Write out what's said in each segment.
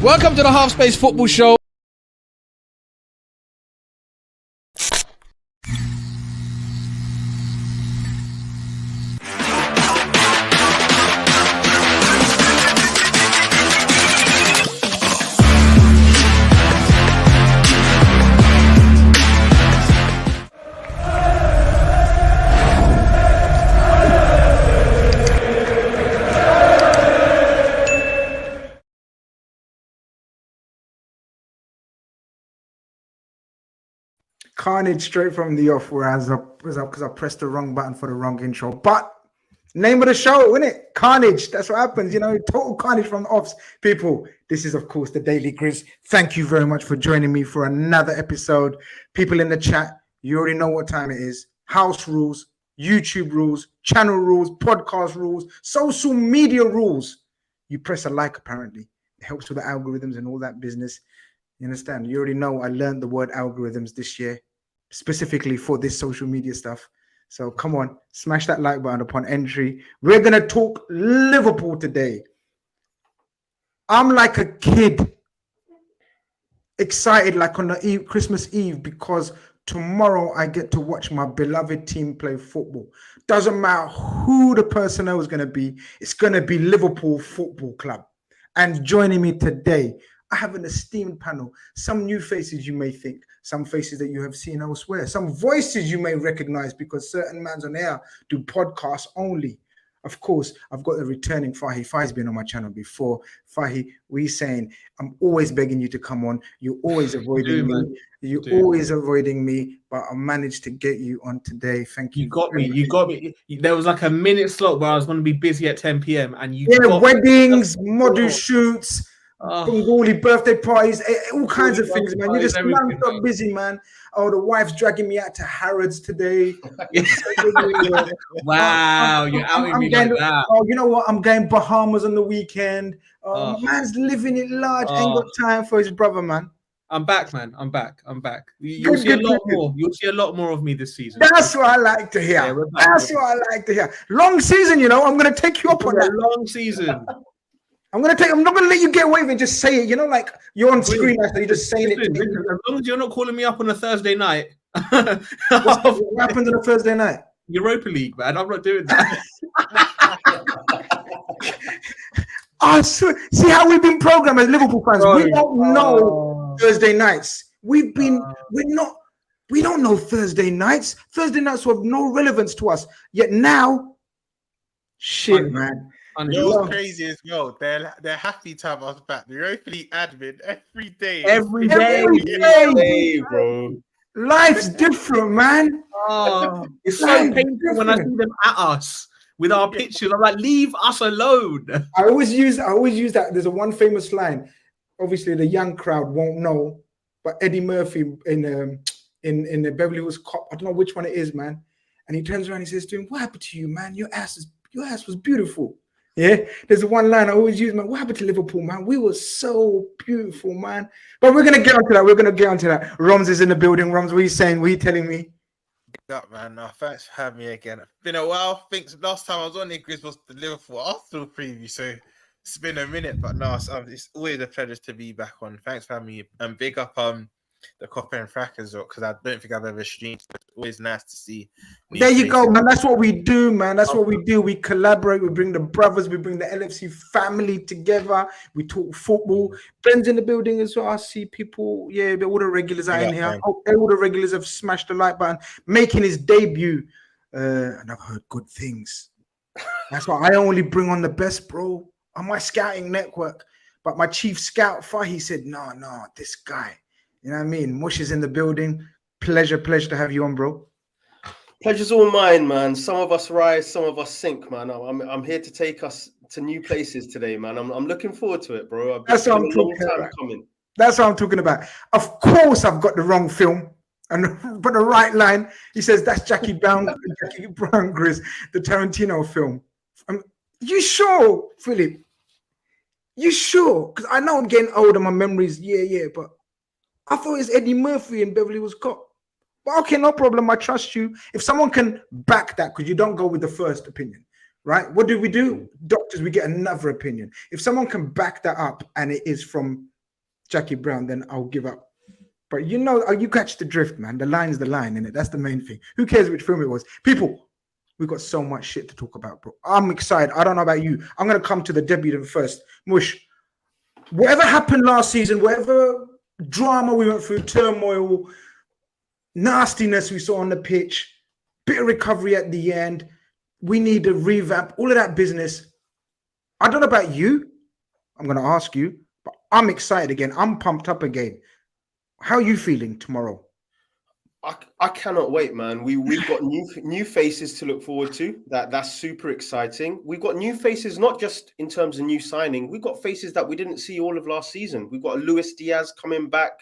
Welcome to the Half Space Football Show. Khanage straight from the off, whereas because I pressed the wrong button for the wrong intro. But name of the show, isn't it? Khanage. That's what happens, you know. Total carnage from the offs, people. This is, of course, the Daily Grizz. Thank you very much for joining me for another episode. People in the chat, you already know what time it is. House rules, YouTube rules, channel rules, podcast rules, social media rules. You press a like, apparently. It helps with the algorithms and all that business. You understand? You already know I learned the word algorithms this year, specifically for this social media stuff. So come on, smash that like button upon entry. We're going to talk Liverpool today. I'm like a kid, excited like on the Christmas Eve, because tomorrow I get to watch my beloved team play football. Doesn't matter who the personnel is going to be. It's going to be Liverpool Football Club. And joining me today, I have an esteemed panel. Some new faces you may think, some faces that you have seen elsewhere, some voices you may recognize because certain mans on air do podcasts only. Of course, I've got the returning Fahi. Fahi's been on my channel before. Fahi, we saying, I'm always begging you to come on. You're always avoiding me. You're always avoiding me, but I managed to get you on today. Thank you. You got me. You got me. There was like a minute slot where I was going to be busy at 10 p.m. and you got weddings, me. model shoots, Bengali birthday parties, all kinds of things, man. You're just non-stop busy, man. Oh, the wife's dragging me out to Harrods today. Wow, you're outing me like that. Oh, you know what? I'm going Bahamas on the weekend. My man's living it large. Ain't got time for his brother, man. I'm back, man. I'm back. You'll see a lot more. You'll see a lot more of me this season. That's what I like to hear. Yeah, that's what I like to hear. Long season, you know. I'm gonna take you up on that. Long season. I'm not gonna let you get away with it. Just say it. You know, like you're on screen, so you're just saying it. As long as you're not calling me up on a Thursday night. What happens on a Thursday night? Europa League, man. I'm not doing that. See how we've been programmed as Liverpool fans. We don't know Thursday nights. We don't know Thursday nights. Thursday nights have no relevance to us. Yet now, shit, man. You know what's crazy as well? They're happy to have us back. The Europa League admin every day. Every day, bro. Life's different, man. Oh, it's so painful when I see them at us with our pictures. I'm like, leave us alone. I always use that. There's a one famous line. Obviously, the young crowd won't know, but Eddie Murphy in the Beverly Hills Cop, I don't know which one it is, man. And he turns around and he says to him, "What happened to you, man? Your ass was beautiful." Yeah, there's one line I always use, man. What happened to Liverpool, man? We were so beautiful, man. But we're gonna get onto that. Roms is in the building. Roms, what are you saying? What are you telling me? Up, man. Thanks for having me again. Been a while. I think last time I was on the Grizz was the Liverpool Arsenal preview, so it's been a minute. But no, it's always a pleasure to be back on. Thanks for having me, and big up the Copper and Frack as well, because I don't think I've ever streamed. It's always nice to see. There you go, man. That's what we do, man. That's what we do. We collaborate. We bring the brothers. We bring the LFC family together. We talk football. Ben's in the building as well. I see people. Yeah, all the regulars are in here. Man. All the regulars have smashed the like button, making his debut. And I've heard good things. That's why I only bring on the best, bro. On my scouting network. But my chief scout, Fahi, said, no, this guy. You know what I mean? Mush is in the building. Pleasure to have you on, bro. Pleasure's all mine, man. Some of us rise, some of us sink, man. I'm here to take us to new places today, man. I'm looking forward to it, bro. That's what I'm talking about. That's what I'm talking about. Of course, I've got the wrong film, but the right line. He says that's Jackie Brown Grizz, the Tarantino film. You sure, Philip? You sure? Because I know I'm getting older. My memories, yeah, but I thought it was Eddie Murphy in Beverly Hills Cop. But okay, no problem. I trust you. If someone can back that, because you don't go with the first opinion, right? What do? Doctors, we get another opinion. If someone can back that up and it is from Jackie Brown, then I'll give up. But you catch the drift, man. The line's the line, innit? That's the main thing. Who cares which film it was? People, we got so much shit to talk about, bro. I'm excited. I don't know about you. I'm going to come to the debut first. Mush, whatever happened last season, whatever drama we went through, turmoil, nastiness we saw on the pitch, bit of recovery at the end, we need a revamp, all of that business. I don't know about you. I'm going to ask you, but I'm excited again. I'm pumped up again. How are you feeling tomorrow? I cannot wait, man. We've got new faces to look forward to. That's super exciting. We've got new faces, not just in terms of new signing. We've got faces that we didn't see all of last season. We've got Luis Diaz coming back.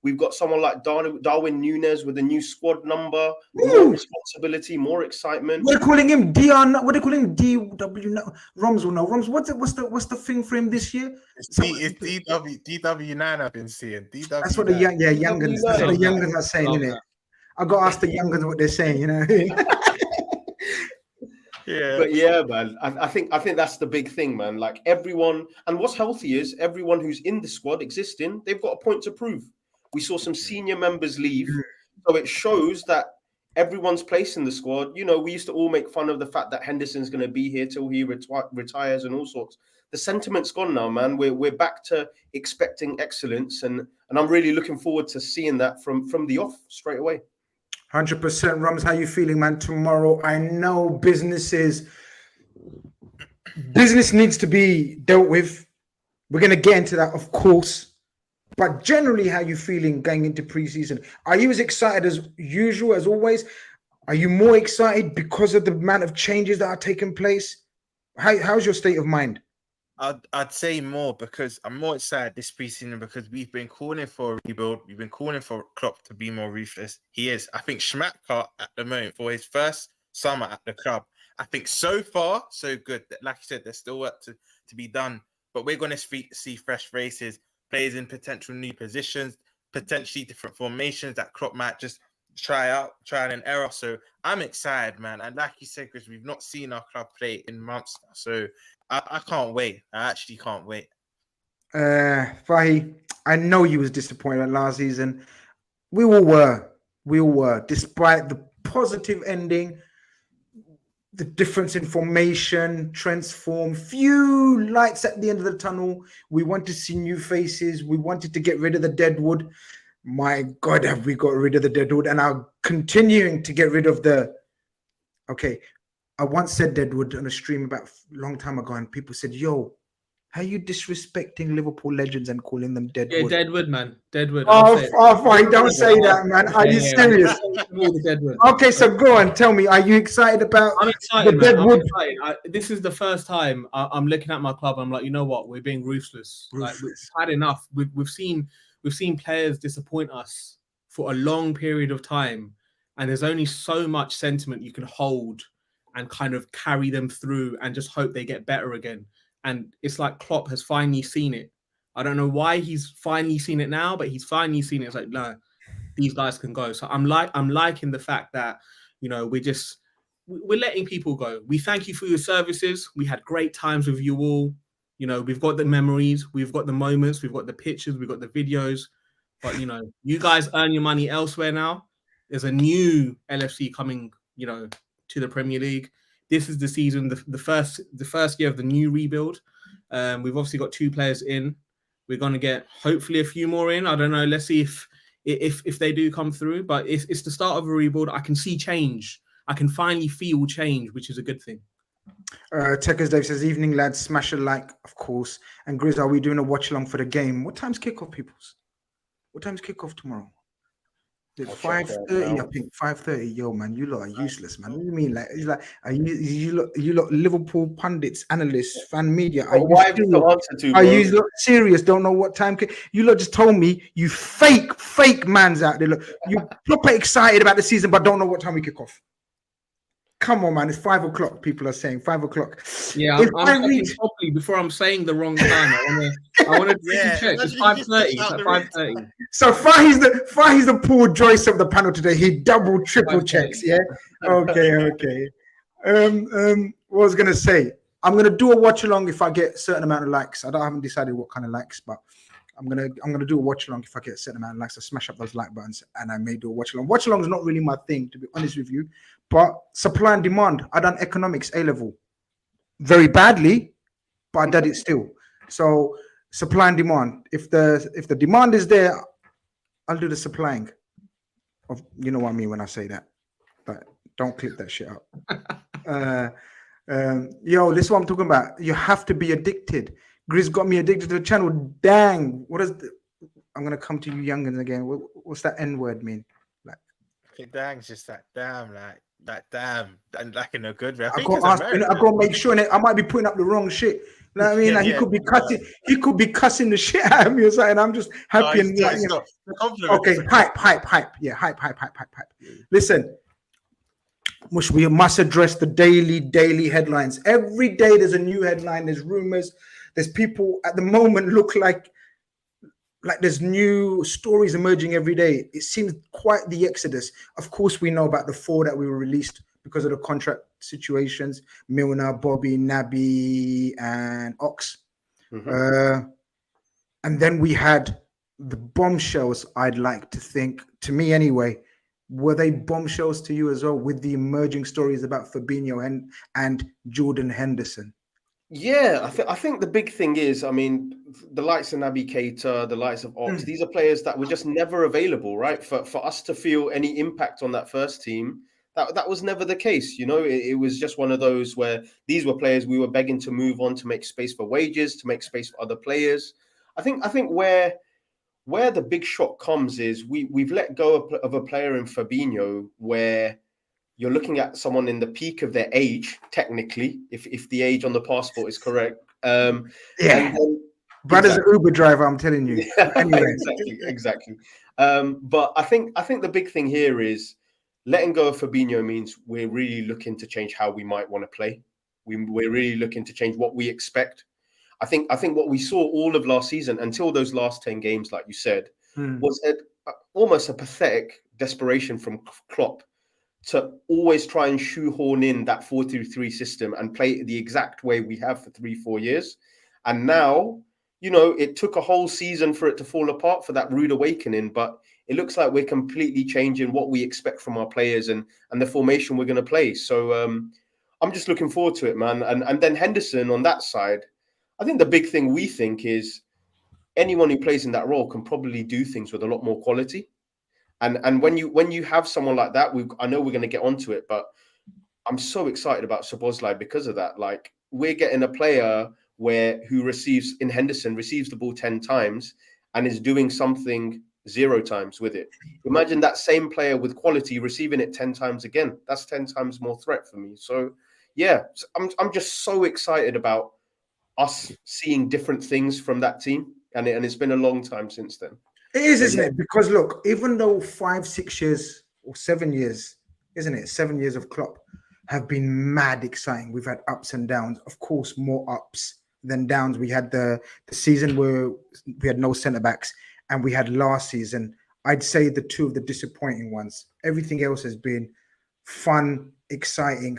We've got someone like Darwin Núñez with a new squad number, more responsibility, more excitement. We're calling him Dion. What are they calling him? DW? Roms will know. Roms, what's the thing for him this year? It's DW9 I've been seeing. DW9. That's what the youngins. That's what the youngins are saying, isn't it? I got to ask the youngins what they're saying, you know. Yeah, but yeah, man. I think that's the big thing, man. Like everyone, and what's healthy is everyone who's in the squad existing, they've got a point to prove. We saw some senior members leave, so it shows that everyone's place in the squad. You know, we used to all make fun of the fact that Henderson's going to be here till he retires and all sorts. The sentiment's gone now, man. We're back to expecting excellence, and I'm really looking forward to seeing that from the off straight away. 100%, Rums. How you feeling, man? Tomorrow, I know business needs to be dealt with. We're going to get into that, of course. But generally, how you feeling going into preseason? Are you as excited as usual, as always? Are you more excited because of the amount of changes that are taking place? How's your state of mind? I'd say more, because I'm more excited this preseason because we've been calling for a rebuild. We've been calling for Klopp to be more ruthless. He is. I think Schmadtke at the moment, for his first summer at the club, I think so far, so good. Like you said, there's still work to be done. But we're going to see fresh faces, players in potential new positions, potentially different formations that Klopp might just trial and error. So I'm excited, man. And like you said, Chris, we've not seen our club play in months now. So I can't wait. I actually can't wait. Fahi, I know you was disappointed last season. We all were. Despite the positive ending, the difference in formation, transform, few lights at the end of the tunnel. We want to see new faces. We wanted to get rid of the deadwood. My God, have we got rid of the deadwood and are continuing to get rid of the... Okay, I once said deadwood on a stream about a long time ago, and people said, yo, how are you disrespecting Liverpool legends and calling them deadwood? Yeah, deadwood, man. Deadwood. Fine, don't say that, man. Are you serious? Okay, so go on, tell me, are you excited about I'm excited, the deadwood? I'm excited. This is the first time I'm looking at my club. I'm like, you know what? We're being ruthless. Like, we've had enough. We've seen players disappoint us for a long period of time, and there's only so much sentiment you can hold and kind of carry them through and just hope they get better again. And it's like Klopp has finally seen it. I don't know why he's finally seen it now, but he's finally seen it. It's like, no, these guys can go. So I'm liking the fact that, you know, we're letting people go. We thank you for your services. We had great times with you all. You know, we've got the memories, we've got the moments, we've got the pictures, we've got the videos. But, you know, you guys earn your money elsewhere now. There's a new LFC coming, you know, to the Premier League. This is the season, the first year of the new rebuild. We've obviously got 2 players in. We're going to get hopefully a few more in. I don't know. Let's see if they do come through. But it's the start of a rebuild. I can see change. I can finally feel change, which is a good thing. Techers Dave says, evening lads, smash a like, of course. And Grizz, are we doing a watch along for the game? What time's kickoff, peoples? What time's kickoff tomorrow? It's 5:30, I think. 5:30. Yo, man, you lot are useless, man. What do you mean? Like, it's like, are you lot Liverpool pundits, analysts, fan media? Are you lot serious? Don't know what time? You lot just told me you fake mans out there. Look, you proper excited about the season, but don't know what time we kick off. Come on, man. It's 5 o'clock. People are saying 5 o'clock. Yeah, I'm read properly before I'm saying the wrong time. I want to check. It's 5:30. It's at 5:30. So Fahi's the Paul Joyce of the panel today. He double, triple checks. Yeah. Okay. What I was gonna say, I'm gonna do a watch along if I get a certain amount of likes. I haven't decided what kind of likes, but I'm gonna do a watch along if I get a certain amount of likes. I smash up those like buttons, and I may do a watch along. Watch along is not really my thing, to be honest with you. But supply and demand. I done economics A level, very badly, but I did it still. So supply and demand. If the demand is there, I'll do the supplying. Of, you know what I mean when I say that. But don't clip that shit up. Yo, this is what I'm talking about. You have to be addicted. Grizz got me addicted to the channel. Dang. What is I'm gonna come to you youngins again. What's that N word mean? Like, dang's just that damn, like that damn, and like in a good way. I gotta make sure, and I might be putting up the wrong shit. You know what I mean? Like, he could be cussing. He could be cussing the shit out of me or something. I'm just happy and like, okay, hype. Yeah, hype. Listen, we must address the daily headlines. Every day there's a new headline. There's rumors. There's people at the moment look like there's new stories emerging every day. It seems quite the exodus. Of course, we know about the 4 that we were released because of the contract situations: Milner, Bobby, Naby, and Ox. And then we had the bombshells. I'd like to think, to me anyway, were they bombshells to you as well, with the emerging stories about Fabinho and Jordan Henderson? Yeah, I think the big thing is, I mean, the likes of Naby Keita, the likes of Ox, these are players that were just never available, right? For us to feel any impact on that first team, that was never the case. You know, it was just one of those where these were players we were begging to move on, to make space for wages, to make space for other players. I think where the big shock comes is we've let go of a player in Fabinho where you're looking at someone in the peak of their age, technically, if the age on the passport is correct. Brother's an Uber driver, I'm telling you. Anyway. Exactly. But I think the big thing here is letting go of Fabinho means we're really looking to change how we might want to play. We're really looking to change what we expect. I think what we saw all of last season until those last 10 games, like you said, was almost a pathetic desperation from Klopp to always try and shoehorn in that 4-3-3 system and play it the exact way we have for 3-4 years. And now, you know, it took a whole season for it to fall apart, for that rude awakening, but it looks like we're completely changing what we expect from our players and the formation we're going to play. So I'm just looking forward to it, man. And then Henderson on that side, I think the big thing we think is anyone who plays in that role can probably do things with a lot more quality. And when you have someone like that, I know we're going to get onto it, but I'm so excited about Szoboszlai because of that. Like, we're getting a player who receives the ball 10 times and is doing something 0 times with it. Imagine that same player with quality receiving it 10 times again. That's 10 times more threat for me. So yeah, I'm just so excited about us seeing different things from that team. And it's been a long time since then. It is, isn't it? Because look, even though 5-6 years or 7 years, isn't it? 7 years of Klopp have been mad exciting. We've had ups and downs. Of course, more ups than downs. We had the season where we had no centre backs, and we had last season. I'd say the 2 of the disappointing ones. Everything else has been fun, exciting,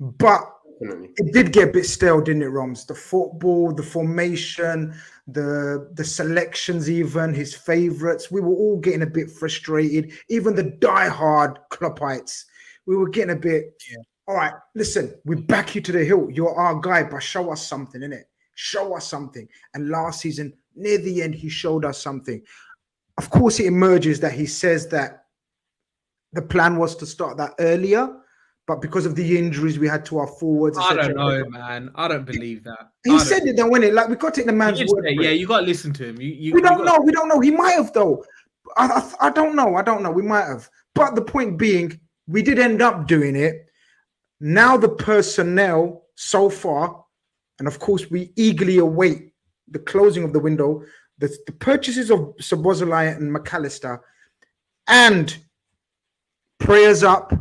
but it did get a bit stale, didn't it, Roms? The football, the formation, the selections, even his favourites. We were all getting a bit frustrated. Even the diehard Kloppites, we were getting a bit. All right, listen, we back you to the hill. You're our guy, but show us something, innit? Show us something. And last season, near the end, he showed us something. Of course, it emerges that he says that the plan was to start that earlier. But because of the injuries we had to our forwards, I don't know, man. I don't believe that. He said it, though, wasn't it? Like, we got to take the man's word. Yeah, you got to listen to him. We don't know. We don't know. He might have, though. I don't know. I don't know. We might have. But the point being, we did end up doing it. Now the personnel so far, and of course we eagerly await the closing of the window, the purchases of Szoboszlai and McAllister, and prayers up.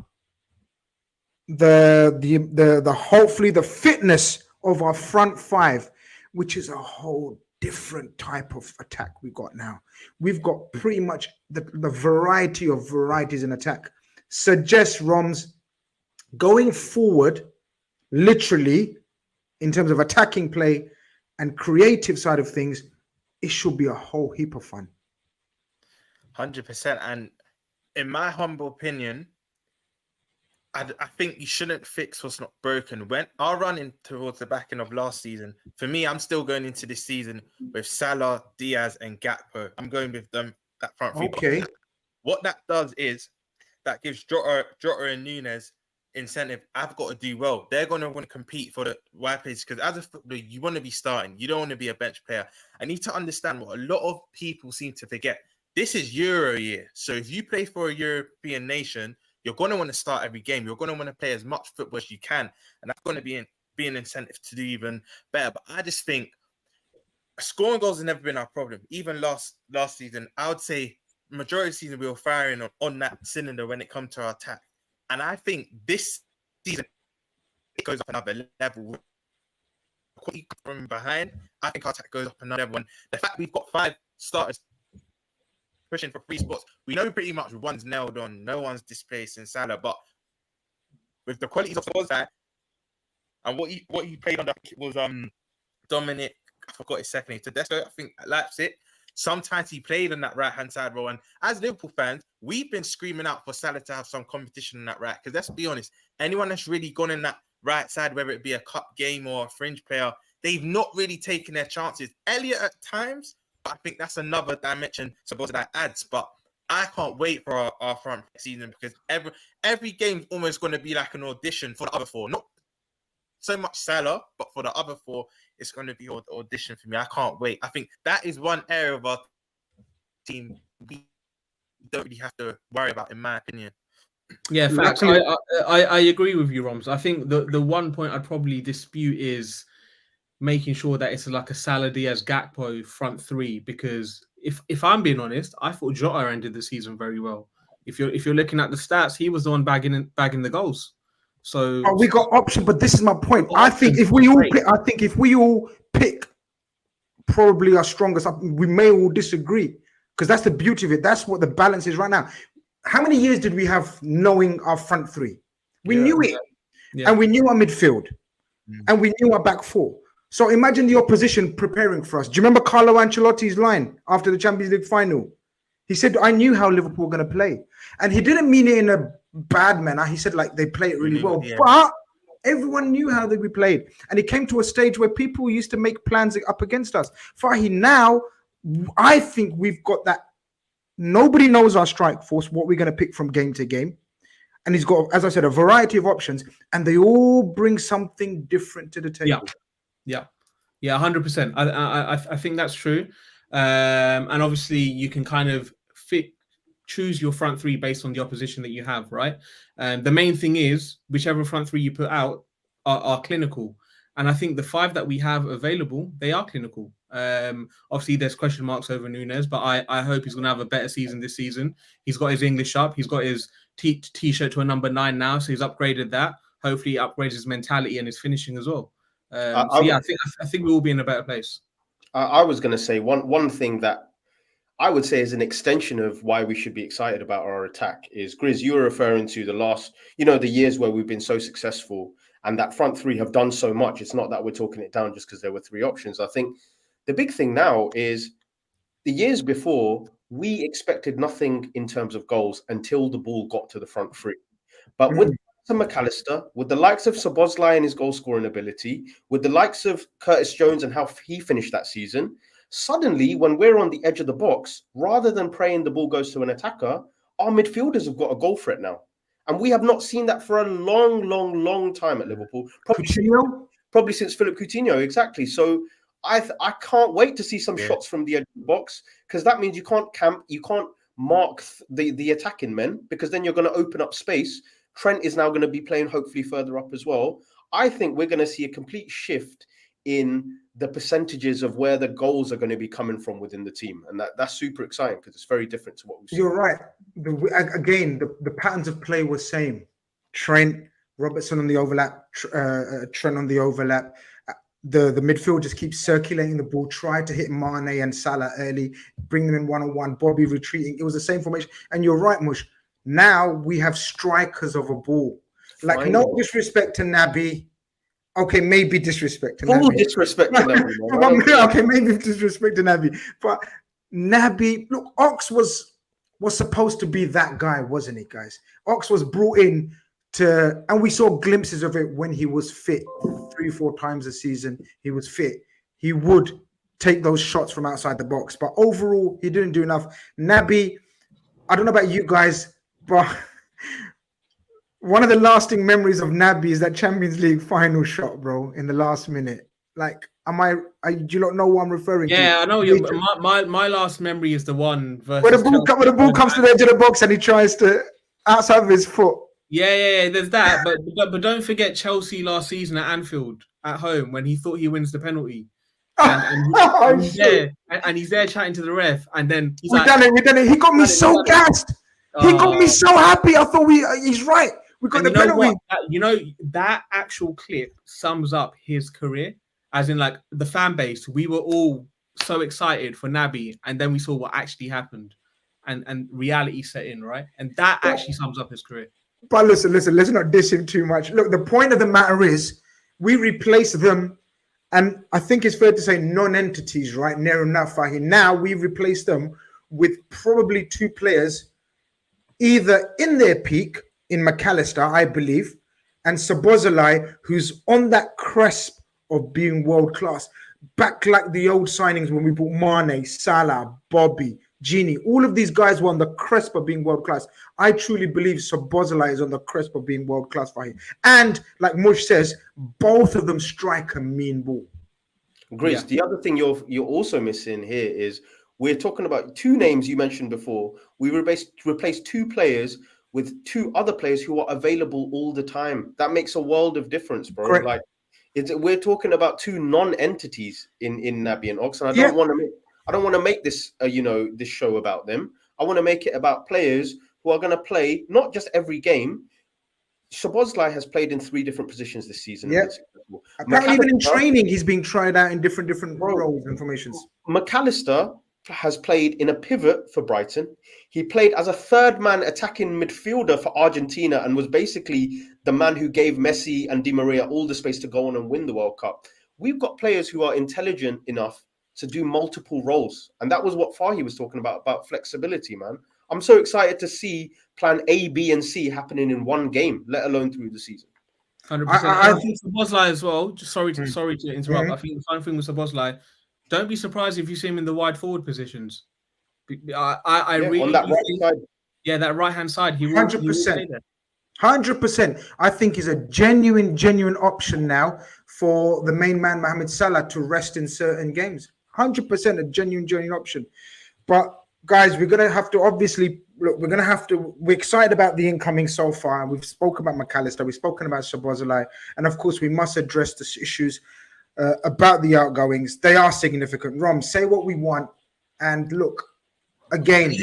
The hopefully the fitness of our front 5, which is a whole different type of attack we got now. We've got pretty much the variety of varieties in attack. Suggest Roms going forward, literally in terms of attacking play and creative side of things, it should be a whole heap of fun. 100%. And in my humble opinion, I think you shouldn't fix what's not broken. When our running towards the back end of last season, for me, I'm still going into this season with Salah, Diaz, and Gakpo. I'm going with them, that front three. Okay. What that does is that gives Jota and Nunez incentive. I've got to do well. They're going to want to compete for the wide place because as a footballer, you want to be starting. You don't want to be a bench player. I need to understand what a lot of people seem to forget. This is Euro year. So if you play for a European nation, you're going to want to start every game. You're going to want to play as much football as you can. And that's going to be an incentive to do even better. But I just think scoring goals has never been our problem. Even last season, I would say majority of the season we were firing on that cylinder when it comes to our attack. And I think this season, it goes up another level. From behind, I think our attack goes up another level. And the fact we've got 5 starters pushing for 3 spots, we know pretty much one's nailed on, no one's displacing Salah, but with the qualities of the side and what he played on, it was Dominic, I forgot his second name, Tedesco, I think at Leipzig. Sometimes he played on that right-hand side role, and as Liverpool fans, we've been screaming out for Salah to have some competition in that right, because let's be honest, anyone that's really gone in that right side, whether it be a cup game or a fringe player, they've not really taken their chances. Elliott at times, I think that's another dimension suppose that adds, but I can't wait for our front season because every game's almost going to be like an audition for the other 4. Not so much Salah, but for the other 4, it's going to be an audition for me. I can't wait. I think that is one area of our team we don't really have to worry about, in my opinion. Yeah, facts. I agree with you, Roms. I think the one point I'd probably dispute is making sure that it's like a Salah, Diaz, Gakpo front 3, because if I'm being honest, I thought Jota ended the season very well. If you're looking at the stats, he was the one bagging the goals. So we got options, but this is my point. I think if we all pick probably our strongest, we may all disagree because that's the beauty of it. That's what the balance is right now. How many years did we have knowing our front 3? We knew it, and we knew our midfield, and we knew our back 4. So imagine the opposition preparing for us. Do you remember Carlo Ancelotti's line after the Champions League final? He said, I knew how Liverpool were going to play. And he didn't mean it in a bad manner. He said, like, they play it really well. Yeah. But everyone knew how they played. And it came to a stage where people used to make plans up against us. Fahi, now, I think we've got that. Nobody knows our strike force, what we're going to pick from game to game. And he's got, as I said, a variety of options. And they all bring something different to the table. Yeah, 100%. I think that's true. And obviously, you can kind of choose your front 3 based on the opposition that you have, right? The main thing is, whichever front 3 you put out are clinical. And I think the 5 that we have available, they are clinical. Obviously, there's question marks over Nunez, but I hope he's going to have a better season this season. He's got his English up. He's got his T-shirt to a number 9 now, so he's upgraded that. Hopefully, he upgrades his mentality and his finishing as well. I think we will be in a better place. I was going to say one thing that I would say is an extension of why we should be excited about our attack is, Grizz, you were referring to the last, the years where we've been so successful and that front 3 have done so much. It's not that we're talking it down just because there were 3 options. I think the big thing now is the years before, we expected nothing in terms of goals until the ball got to the front 3. But with McAllister, with the likes of Szoboszlai and his goal scoring ability, with the likes of Curtis Jones and how he finished that season, suddenly when we're on the edge of the box, rather than praying the ball goes to an attacker, our midfielders have got a goal threat now. And we have not seen that for a long time at Liverpool. Probably since Philip Coutinho, exactly. So I can't wait to see some shots from the edge of the box, because that means you can't camp, you can't mark the attacking men, because then you're going to open up space. Trent is now going to be playing hopefully further up as well. I think we're going to see a complete shift in the percentages of where the goals are going to be coming from within the team. And that's super exciting because it's very different to what we've seen. You're right. The patterns of play were same. Trent, Robertson on the overlap, Trent on the overlap. The midfield just keeps circulating the ball, try to hit Mane and Salah early, bring them in one-on-one, Bobby retreating. It was the same formation. And you're right, Mush. Now we have strikers of a ball. Like, no disrespect to Naby Okay, maybe disrespecting Full Naby. disrespect to Naby, man. Okay, maybe disrespecting Naby. But Naby, look, Ox was supposed to be that guy, wasn't he, guys? Ox was brought in to, and we saw glimpses of it when he was fit 3-4 times a season. He was fit. He would take those shots from outside the box. But overall, he didn't do enough. Naby, I don't know about you guys, but one of the lasting memories of Naby is that Champions League final shot, bro, in the last minute. Like, do you not know what I'm referring to? Yeah, I know. My last memory is the one versus where the ball comes to the edge of the box and he tries to outside of his foot. Yeah. There's that, but don't forget Chelsea last season at Anfield at home when he thought he wins the penalty. And he's there chatting to the ref, and then we done it. He got me so gassed. He got me so happy. I thought he's right. We got the penalty. That actual clip sums up his career, as in like the fan base. We were all so excited for Naby, and then we saw what actually happened, and reality set in, right? And that actually sums up his career. But listen, let's not diss him too much. Look, the point of the matter is we replace them. And I think it's fair to say non-entities, right? Near enough. Now we replace them with probably two players, either in their peak, in McAllister, I believe, and Szoboszlai, who's on that cusp of being world-class. Back like the old signings when we bought Mane, Salah, Bobby, Gini. All of these guys were on the cusp of being world-class. I truly believe Szoboszlai is on the cusp of being world-class for him. And like Mush says, both of them strike a mean ball. Grizz, the other thing you're also missing here is we're talking about two names you mentioned before. We replaced two players with two other players who are available all the time. That makes a world of difference, bro. Correct. Like we're talking about two non-entities in Naby and Ox, and I don't want to make this this show about them. I want to make it about players who are going to play not just every game. Szoboszlai has played in 3 different positions this season. Yeah. Apparently, even in training, he's being tried out in different roles and formations. McAllister has played in a pivot for Brighton. He played as a third-man attacking midfielder for Argentina and was basically the man who gave Messi and Di Maria all the space to go on and win the World Cup. We've got players who are intelligent enough to do multiple roles. And that was what Fahy was talking about flexibility, man. I'm so excited to see plan A, B, and C happening in one game, let alone through the season. 100%. I think Szoboszlai as well. Just sorry to interrupt. I think the final thing with Szoboszlai, don't be surprised if you see him in the wide forward positions. I really on that right side. Yeah, that right hand side. He 100%. 100%. I think he's a genuine option now for the main man Mohamed Salah to rest in certain games. 100% a genuine option. But guys, we're gonna have to we're excited about the incoming so far. We've spoken about McAllister, we've spoken about Szoboszlai, and of course we must address the issues about the outgoings. They are significant. Rom, say what we want, and look, again,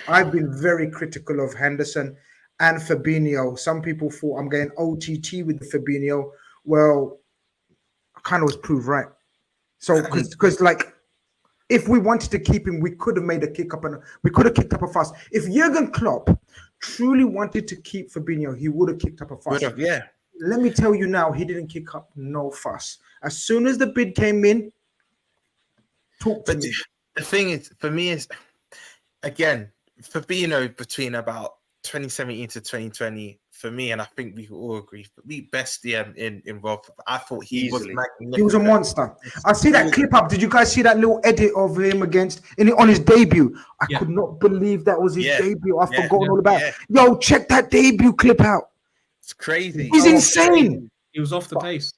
I've been very critical of Henderson and Fabinho. Some people thought I'm going OTT with the Fabinho. Well, I kind of was proved right. So because like, if we wanted to keep him, we could have made a kick up, and we could have kicked up a fuss. If Jurgen Klopp truly wanted to keep Fabinho, he would have kicked up a fuss. Yeah. Let me tell you now, he didn't kick up no fuss. As soon as the bid came in, talk to me. The thing is, for me, is again, Fabinho between about 2017 to 2020, for me, and I think we all agree, the best DM involved. I thought he was magnificent. He was a monster. I see that clip up. Did you guys see that little edit of him on his debut? I could not believe that was his debut. I've forgotten all about it. Yo, check that debut clip out. It's crazy. He's insane. He was off the pace.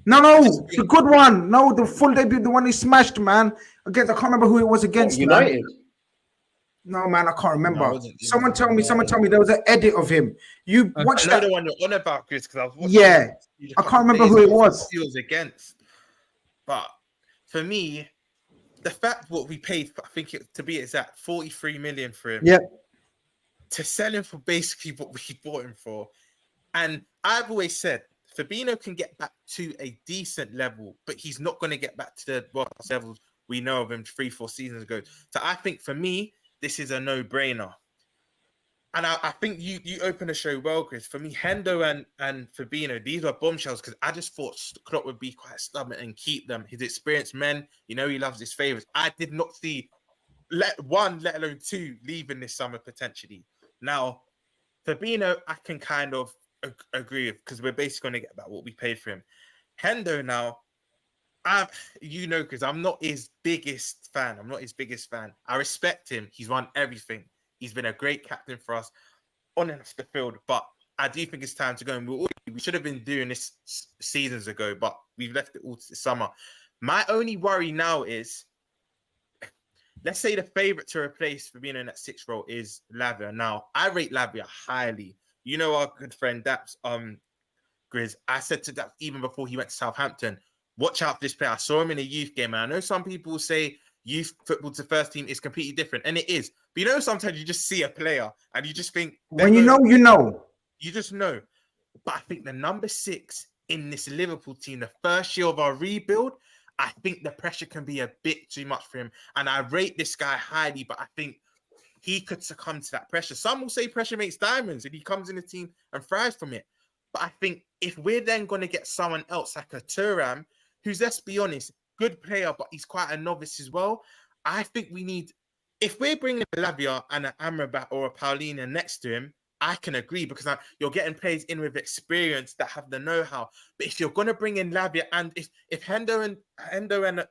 No, the good one. No, the full debut, the one he smashed, man. Against, I can't remember who it was against. United. No, man, I can't remember. No, someone tell me there was an edit of him. You watched that? The one you're on about, Chris, because I was watching. Yeah, I can't remember who it was. He was against. But for me, the fact what we paid, I think to be exact, 43 million for him. Yeah. To sell him for basically what we bought him for. And I've always said, Fabinho can get back to a decent level, but he's not going to get back to the levels we know of him 3-4 seasons ago. So I think for me, this is a no-brainer. And I think you opened the show well, Chris. For me, Hendo and Fabinho, these were bombshells because I just thought Klopp would be quite stubborn and keep them. His experienced men, you know, he loves his favourites. I did not see let alone two leaving this summer potentially. Now, Fabinho, I can kind of agree with because we're basically going to get about what we paid for him. Hendo now, because I'm not his biggest fan. I respect him. He's won everything. He's been a great captain for us on and off the field. But I do think it's time to go. And we should have been doing this seasons ago, but we've left it all to the summer. My only worry now is, let's say the favourite to replace Fabinho in that 6th role is Lavia. Now, I rate Lavia highly. You know our good friend Daps, Grizz. I said to Daps even before he went to Southampton, watch out for this player. I saw him in a youth game, and I know some people say youth football to first team is completely different, and it is. But you know, sometimes you just see a player and you just think when you know. You just know. But I think the number 6 in this Liverpool team, the first year of our rebuild, I think the pressure can be a bit too much for him. And I rate this guy highly, but I think he could succumb to that pressure. Some will say pressure makes diamonds, and he comes in the team and thrives from it. But I think if we're then going to get someone else like a Thuram, who's, let's be honest, good player, but he's quite a novice as well, I think we need, if we're bringing a Lavia and an Amrabat or a Paulina next to him, I can agree because you're getting players in with experience that have the know-how. But if you're going to bring in Lavia, and if Hendo and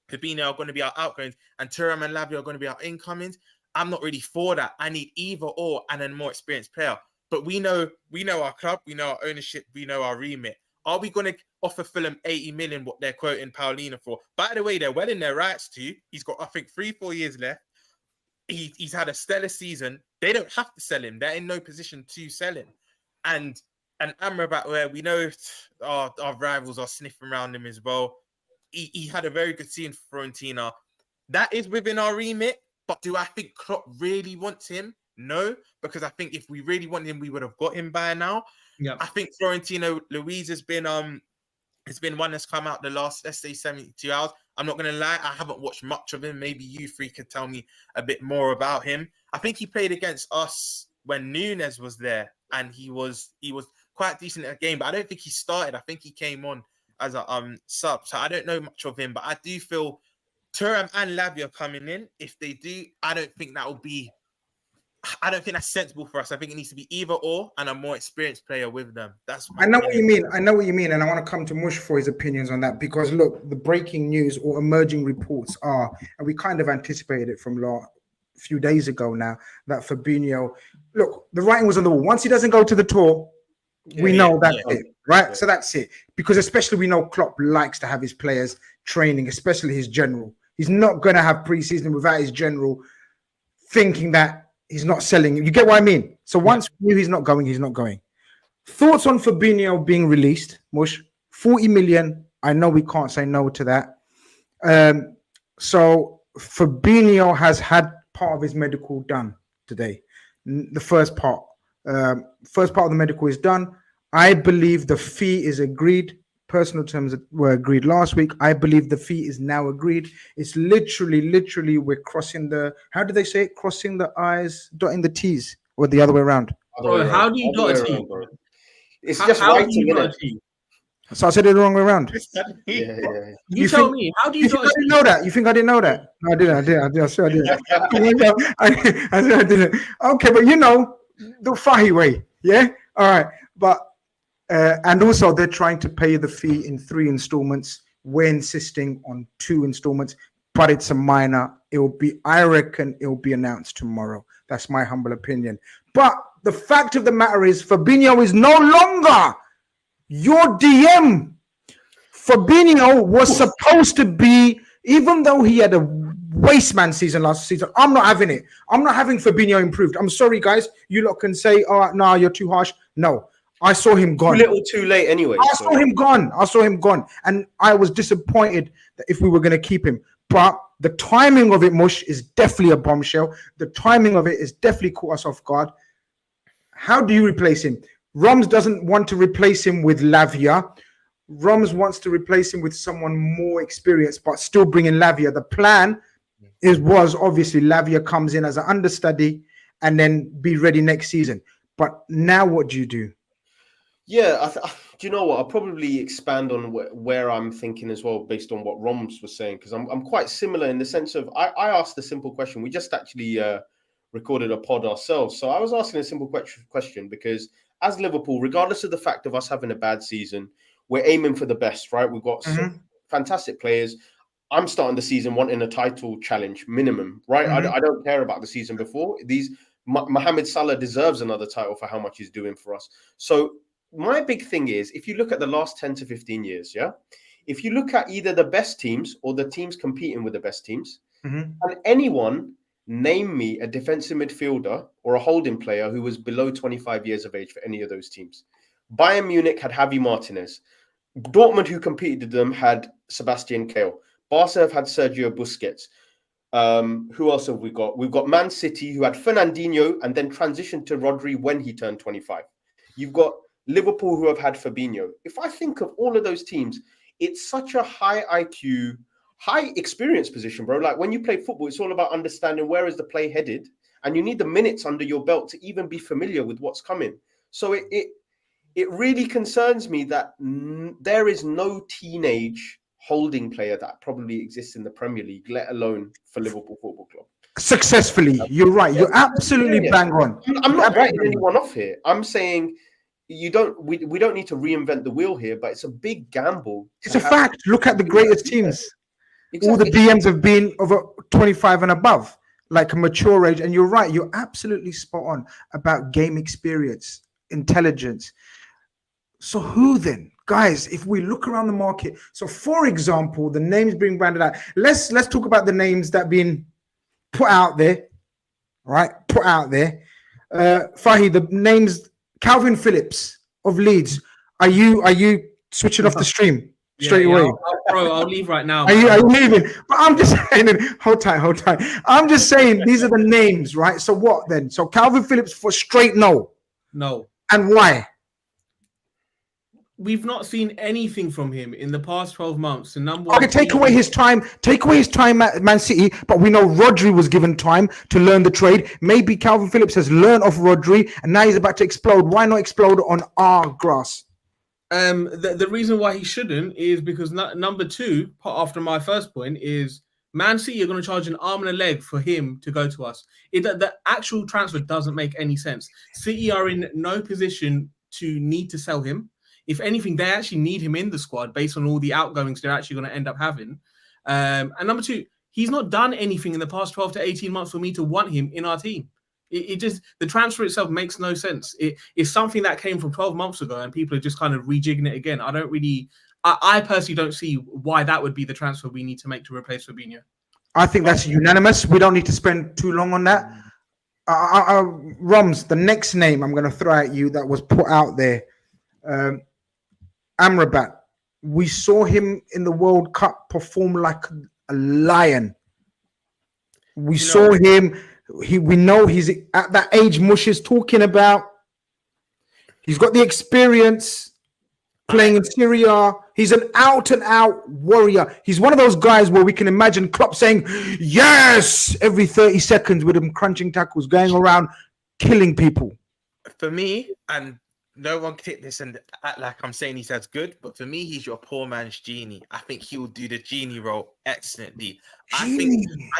Fabinho are going to be our outgoings and Thuram and Lavia are going to be our incomings, I'm not really for that. I need either or and a more experienced player. But we know our club, we know our ownership, we know our remit. Are we going to offer Fulham 80 million, what they're quoting Paulina for? By the way, they're well in their rights to. He's got, I think, 3-4 years left. He's had a stellar season. They don't have to sell him. They're in no position to sell him. And Amrabat, where we know our rivals are sniffing around him as well. He had a very good season for Fiorentina. That is within our remit. But do I think Klopp really wants him? No, because I think if we really wanted him, we would have got him by now. Yeah. I think Florentino Luis has been one that's come out the last, let's say, 72 hours. I'm not going to lie, I haven't watched much of him. Maybe you three could tell me a bit more about him. I think he played against us when Nunes was there, and he was quite decent at a game, but I don't think he started. I think he came on as a sub, so I don't know much of him, but I do feel Thuram and Lavia coming in. If they do, I don't think that's sensible for us. I think it needs to be either or and a more experienced player with them. I know what you mean. And I want to come to Mush for his opinions on that because look, the breaking news or emerging reports are, and we kind of anticipated it from a few days ago now, that Fabinho, look, the writing was on the wall. Once he doesn't go to the tour, we know that's it, right? Yeah. So that's it. Because especially we know Klopp likes to have his players training, especially his general. He's not going to have pre-season without his general thinking that he's not selling. You get what I mean? So once we knew he's not going, he's not going. Thoughts on Fabinho being released, Mush? 40 million. I know we can't say no to that. So Fabinho has had part of his medical done today. The first part of the medical is done. I believe the fee is agreed. Personal terms that were agreed last week. I believe the fee is now agreed. It's literally, we're crossing the, how do they say it? Crossing the I's, dotting the T's, or the other way around. Bro, how do you dot a T? It's just writing, innit? So I said it the wrong way around. Yeah. You tell me, how do you dot a T? You know that? You think I didn't know that? No, I didn't. I swear I didn't. I swear I didn't. Okay, but you know, the Fahi way. Yeah? All right. But and also, they're trying to pay the fee in 3 installments. We're insisting on 2 installments, but it's a minor. I reckon it will be announced tomorrow. That's my humble opinion. But the fact of the matter is, Fabinho is no longer your DM. Fabinho was supposed to be, even though he had a wasteman season last season, I'm not having it. I'm not having Fabinho improved. I'm sorry, guys. You lot can say, oh, no, you're too harsh. No. I saw him gone. Too little, too late anyway. I saw him gone. And I was disappointed that if we were going to keep him. But the timing of it, Mush, is definitely a bombshell. The timing of it is definitely caught us off guard. How do you replace him? Roms doesn't want to replace him with Lavia. Roms wants to replace him with someone more experienced, but still bringing Lavia. The plan was obviously Lavia comes in as an understudy and then be ready next season. But now what do you do? Yeah, do you know what? I'll probably expand on where I'm thinking as well, based on what Roms was saying, because I'm quite similar in the sense of I asked a simple question. We just actually recorded a pod ourselves, so I was asking a simple question because as Liverpool, regardless of the fact of us having a bad season, we're aiming for the best, right? We've got some fantastic players. I'm starting the season wanting a title challenge minimum, right? I don't care about the season before. Mohamed Salah deserves another title for how much he's doing for us. So my big thing is, if you look at the last 10 to 15 years, if you look at either the best teams or the teams competing with the best teams, and anyone name me a defensive midfielder or a holding player who was below 25 years of age for any of those teams. Bayern Munich had Javi Martinez. Dortmund, who competed with them, had Sebastian Kall. Barca have had Sergio Busquets. Who else have we got? We've got Man City, who had Fernandinho and then transitioned to Rodri when he turned 25. You've got Liverpool, who have had Fabinho. If I think of all of those teams, it's such a high IQ, high experience position, bro. Like when you play football, it's all about understanding where is the play headed, and you need the minutes under your belt to even be familiar with what's coming. So it really concerns me that there is no teenage holding player that probably exists in the Premier League, let alone for Liverpool Football Club. Successfully, you're right. You're absolutely bang on. I'm not writing anyone off here. I'm saying we don't need to reinvent the wheel here, but it's a big gamble. It's a fact. Look at the greatest teams. Exactly. All the DMs have been over 25 and above, like a mature age. And you're right. You're absolutely spot on about game experience, intelligence. So who then? Guys, if we look around the market, so for example, the names being branded out, let's talk about the names that been put out there, right? Put out there. Fahi, the names, Calvin Phillips of Leeds. Are you switching off the stream straight away? I'll leave right now. Are you leaving? But I'm just saying, hold tight. I'm just saying these are the names, right? So what then? So Calvin Phillips for straight no. No. And why? We've not seen anything from him in the past 12 months. Okay, take away his time at Man City, but we know Rodri was given time to learn the trade. Maybe Calvin Phillips has learned off Rodri, and now he's about to explode. Why not explode on our grass? The reason why he shouldn't is because number two, after my first point, is Man City are going to charge an arm and a leg for him to go to us. The actual transfer doesn't make any sense. City are in no position to need to sell him. If anything, they actually need him in the squad based on all the outgoings they're actually going to end up having. And number two, he's not done anything in the past 12 to 18 months for me to want him in our team. It just, the transfer itself makes no sense. It's something that came from 12 months ago and people are just kind of rejigging it again. I personally don't see why that would be the transfer we need to make to replace Fabinho. I think that's unanimous. We don't need to spend too long on that. Roms, the next name I'm going to throw at you that was put out there, Amrabat. We saw him in the World Cup perform like a lion. We saw him. We know he's at that age Mush is talking about. He's got the experience playing in Serie A. He's an out-and-out warrior. He's one of those guys where we can imagine Klopp saying, yes, every 30 seconds with him crunching tackles, going around killing people. For me, and no one can take this and act like I'm saying he's as good, but for me, he's your poor man's Genie. I think he will do the Genie role excellently. I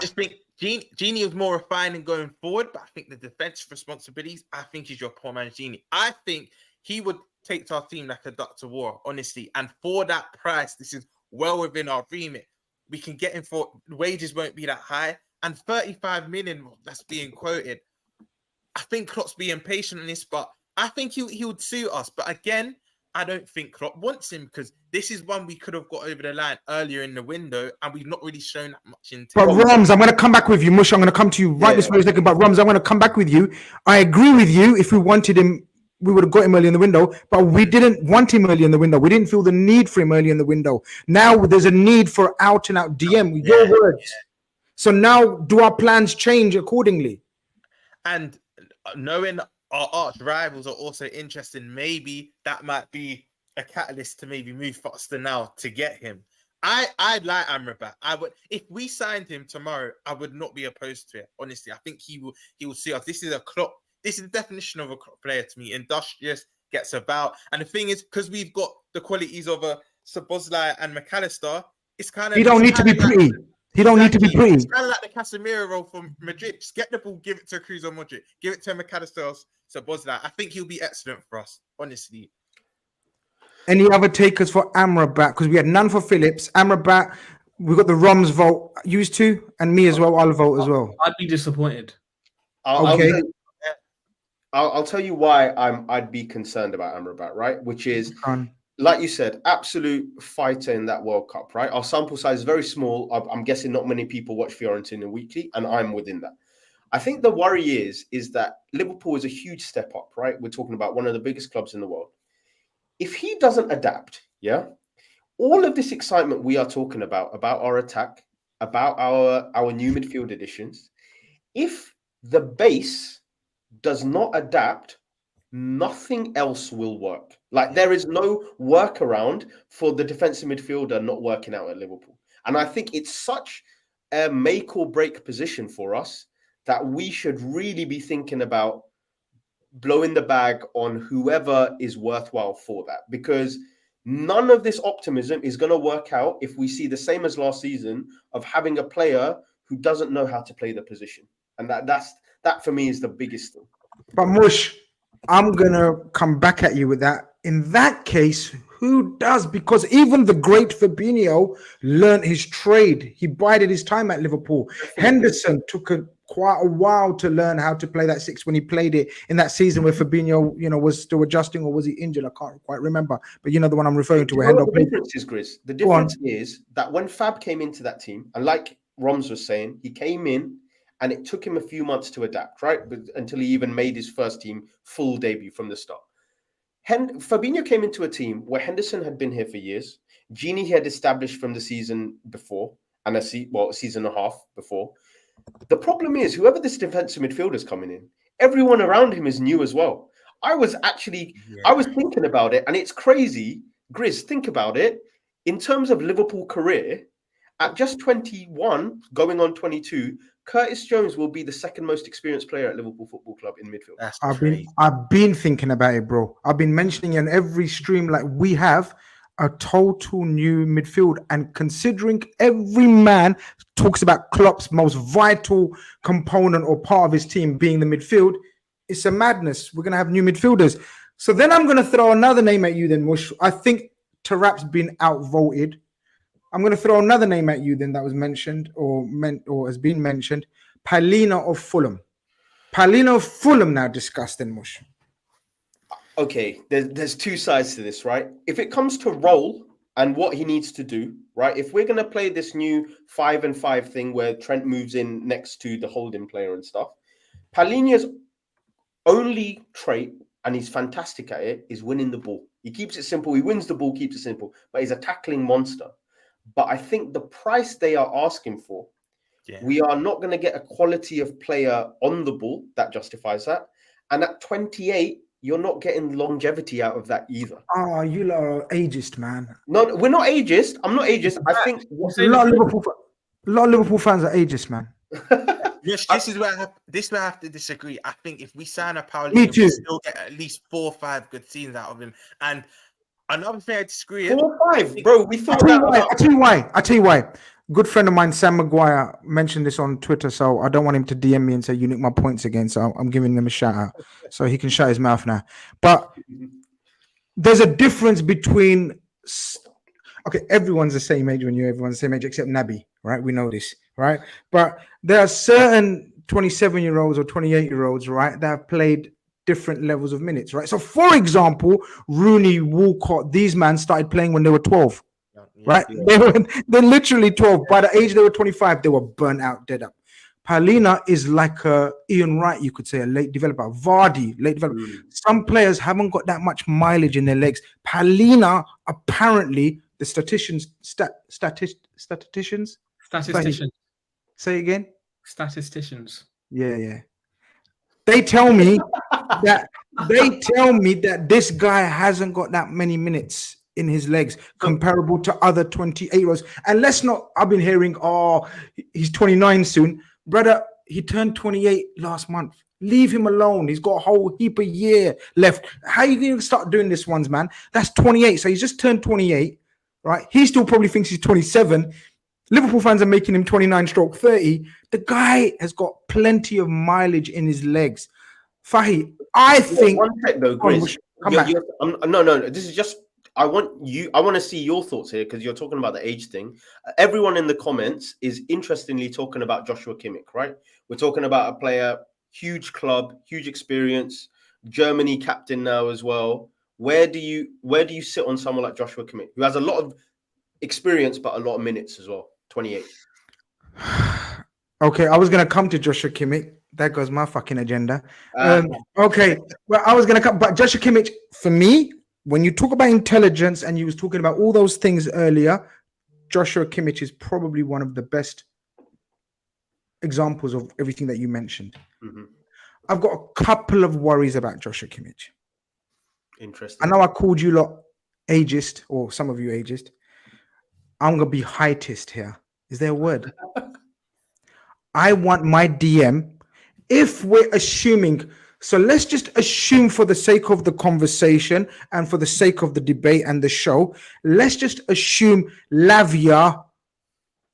just think Genie is more refined and going forward, but I think the defensive responsibilities, I think he's your poor man's Genie. I think he would take to our team like a Dr. War, honestly. And for that price, this is well within our remit. We can get him for wages won't be that high. And 35 million that's being quoted. I think Klopp's being patient on this, but I think he would suit us. But again, I don't think Klopp wants him because this is one we could have got over the line earlier in the window and we've not really shown that much into. But Rams, I'm going to come back with you. Mush, I'm going to come to you right this very second. But Rams, I'm going to come back with you. I agree with you. If we wanted him, we would have got him early in the window, but we didn't want him early in the window. We didn't feel the need for him early in the window. Now there's a need for out and out DM, your words. Yeah. So now do our plans change accordingly? And knowing our arch rivals are also interested, maybe that might be a catalyst to maybe move faster now to get him. I like Amrabat. I would, if we signed him tomorrow, I would not be opposed to it. Honestly, I think he will see us. This is a clock. This is the definition of a clock player to me. Industrious, gets about, and the thing is, because we've got the qualities of a Szoboszlai and McAllister, it's kind of He don't need to be pretty. He don't need to be pretty. It's kind of like the Casemiro role from Madrid. Just get the ball, give it to Cruz or Modric, give it to McAllister or Szoboszlai. I think he'll be excellent for us, honestly. Any other takers for Amrabat? Because we had none for Phillips. Amrabat, we got the Roms vote used to, and me as well. I'll vote as well. I'd be disappointed. I'll tell you why I'd be concerned about Amrabat, right? Which is, like you said, absolute fighter in that World Cup, right? Our sample size is very small. I'm guessing not many people watch Fiorentina weekly, and I'm within that. I think the worry is that Liverpool is a huge step up, right? We're talking about one of the biggest clubs in the world. If he doesn't adapt, all of this excitement we are talking about our attack, about our new midfield additions, if the base does not adapt, nothing else will work. Like, there is no workaround for the defensive midfielder not working out at Liverpool. And I think it's such a make or break position for us that we should really be thinking about blowing the bag on whoever is worthwhile for that, because none of this optimism is going to work out if we see the same as last season of having a player who doesn't know how to play the position. And that for me is the biggest thing. But Mush, I'm going to come back at you with that. In that case, who does? Because even the great Fabinho learned his trade. He bided his time at Liverpool. Henderson took quite a while to learn how to play that six when he played it in that season where Fabinho, was still adjusting, or was he injured? I can't quite remember. But you know the one I'm referring to. The difference is, Grizz. The difference is that when Fab came into that team, and like Roms was saying, he came in and it took him a few months to adapt, right? Until he even made his first team full debut from the start. Fabinho came into a team where Henderson had been here for years. Gini had established from the season before, and a season and a half before. The problem is, whoever this defensive midfielder is coming in, everyone around him is new as well. I was thinking about it, and it's crazy. Grizz, think about it. In terms of Liverpool career, at just 21, going on 22, Curtis Jones will be the second most experienced player at Liverpool Football Club in midfield. I've been thinking about it, bro. I've been mentioning in every stream, like, we have a total new midfield, and considering every man talks about Klopp's most vital component or part of his team being the midfield, it's a madness. We're going to have new midfielders. So then I'm going to throw another name at you then, Mush. I think Tarap's been outvoted. I'm going to throw another name at you then that was mentioned or has been mentioned. Palhinha of Fulham. Palhinha of Fulham now discussed then, Mush. Okay, there's two sides to this, right? If it comes to role and what he needs to do, right? If we're going to play this new 5-and-5 thing where Trent moves in next to the holding player and stuff, Palhinha's only trait, and he's fantastic at it, is winning the ball. He keeps it simple. He wins the ball, keeps it simple, but he's a tackling monster. But I think the price they are asking for, we are not going to get a quality of player on the ball that justifies that. And at 28, you're not getting longevity out of that either. Oh, you lot are ageist, man. No, we're not ageist. I'm not ageist. I think a lot of Liverpool fans are ageist, man. Yes, this is where I have to disagree. I think if we sign a Paulinho, we still get at least 4 or 5 good scenes out of him. And another thing I disagree. 4 or 5, bro. We thought I tell you why. Good friend of mine, Sam Maguire, mentioned this on Twitter, so I don't want him to DM me and say you nicked my points again. So I'm giving him a shout out, so he can shut his mouth now. But there's a difference between. Okay, everyone's the same age when everyone's the same age except Naby, right? We know this, right? But there are certain 27-year-olds or 28-year-olds, right, that have played different levels of minutes, right? So, for example, Rooney, Walcott, these men started playing when they were 12, right? Yeah. They're literally 12. By the age they were 25, they were burnt out, dead up. Palhinha is like a Ian Wright, you could say, a late developer. Vardy, late developer. Some players haven't got that much mileage in their legs. Palhinha, apparently, the statisticians. Say again. Statisticians. Yeah. They tell me that this guy hasn't got that many minutes in his legs comparable to other 28-year-olds. And let's not, I've been hearing, oh, he's 29 soon. Brother, he turned 28 last month. Leave him alone. He's got a whole heap of year left. How are you going to start doing this ones, man? That's 28. So he's just turned 28, right? He still probably thinks he's 27. Liverpool fans are making him 29/30. The guy has got plenty of mileage in his legs. Fahi, I think... One sec though, Grizz. No. This is just... I want to see your thoughts here because you're talking about the age thing. Everyone in the comments is interestingly talking about Joshua Kimmich, right? We're talking about a player... huge club, huge experience, Germany captain now as well. Where do you sit on someone like Joshua Kimmich, who has a lot of experience but a lot of minutes as well? 28. Okay, I was gonna come to Joshua Kimmich. That goes my fucking agenda. Okay, well, I was gonna come, but Joshua Kimmich, for me, when you talk about intelligence and you was talking about all those things earlier, Joshua Kimmich is probably one of the best examples of everything that you mentioned. Mm-hmm. I've got a couple of worries about Joshua Kimmich. Interesting. I know I called you lot ageist, or some of you ageist. I'm gonna be heightist here. Is there a word? I want my DM, if we're assuming, so let's just assume for the sake of the conversation and for the sake of the debate and the show, let's just assume Lavia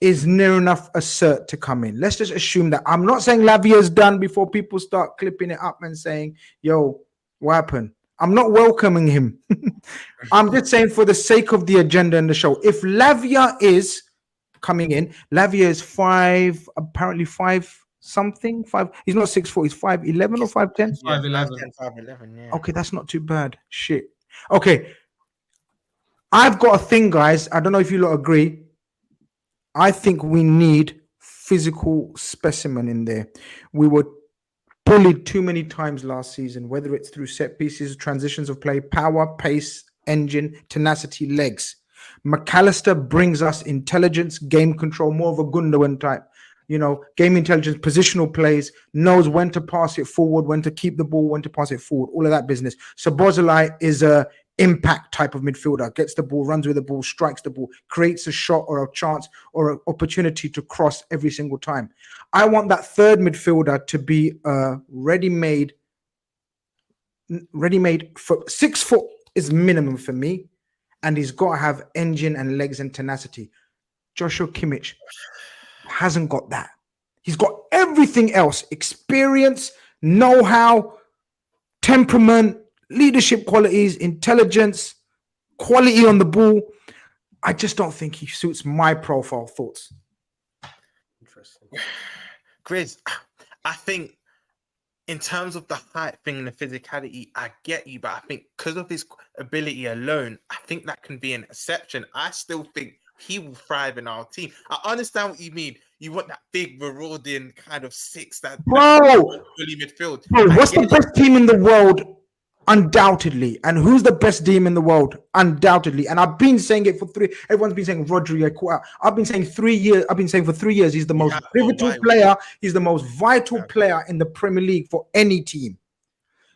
is near enough a cert to come in. Let's just assume that. I'm not saying Lavia's done before people start clipping it up and saying, yo, what happened? I'm not welcoming him. I'm just saying for the sake of the agenda and the show. If Lavia is coming in, Lavia is apparently 5 something. He's not 6'4", he's 5'11" or 5'10". 5'11", yeah. Okay, that's not too bad. Shit. Okay. I've got a thing, guys. I don't know if you lot agree. I think we need physical specimen in there. We were bullied too many times last season, whether it's through set pieces, transitions of play, power, pace, engine, tenacity, legs. McAllister brings us intelligence, game control, more of a Gundogan type. You know, game intelligence, positional plays, knows when to pass it forward, when to keep the ball, when to pass it forward, all of that business. So Bozolai is a impact type of midfielder, gets the ball, runs with the ball, strikes the ball, creates a shot or a chance or an opportunity to cross every single time. I want that third midfielder to be ready-made for 6 foot is minimum for me, and he's got to have engine and legs and tenacity. Joshua Kimmich hasn't got that. He's got everything else: experience, know-how, temperament, leadership qualities, intelligence, quality on the ball. I just don't think he suits my profile. Thoughts? Interesting. Grizz, I think in terms of the height thing and the physicality, I get you, but I think because of his ability alone, I think that can be an exception. I still think he will thrive in our team. I understand what you mean. You want that big marauding kind of six, that fully midfield. Bro, what's the best team in the world? Undoubtedly. And who's the best team in the world? Undoubtedly. And I've been saying it for 3. Everyone's been saying Rodri. I've been saying 3 years. I've been saying for 3 years he's the most pivotal player. He's the most vital player in the Premier League for any team.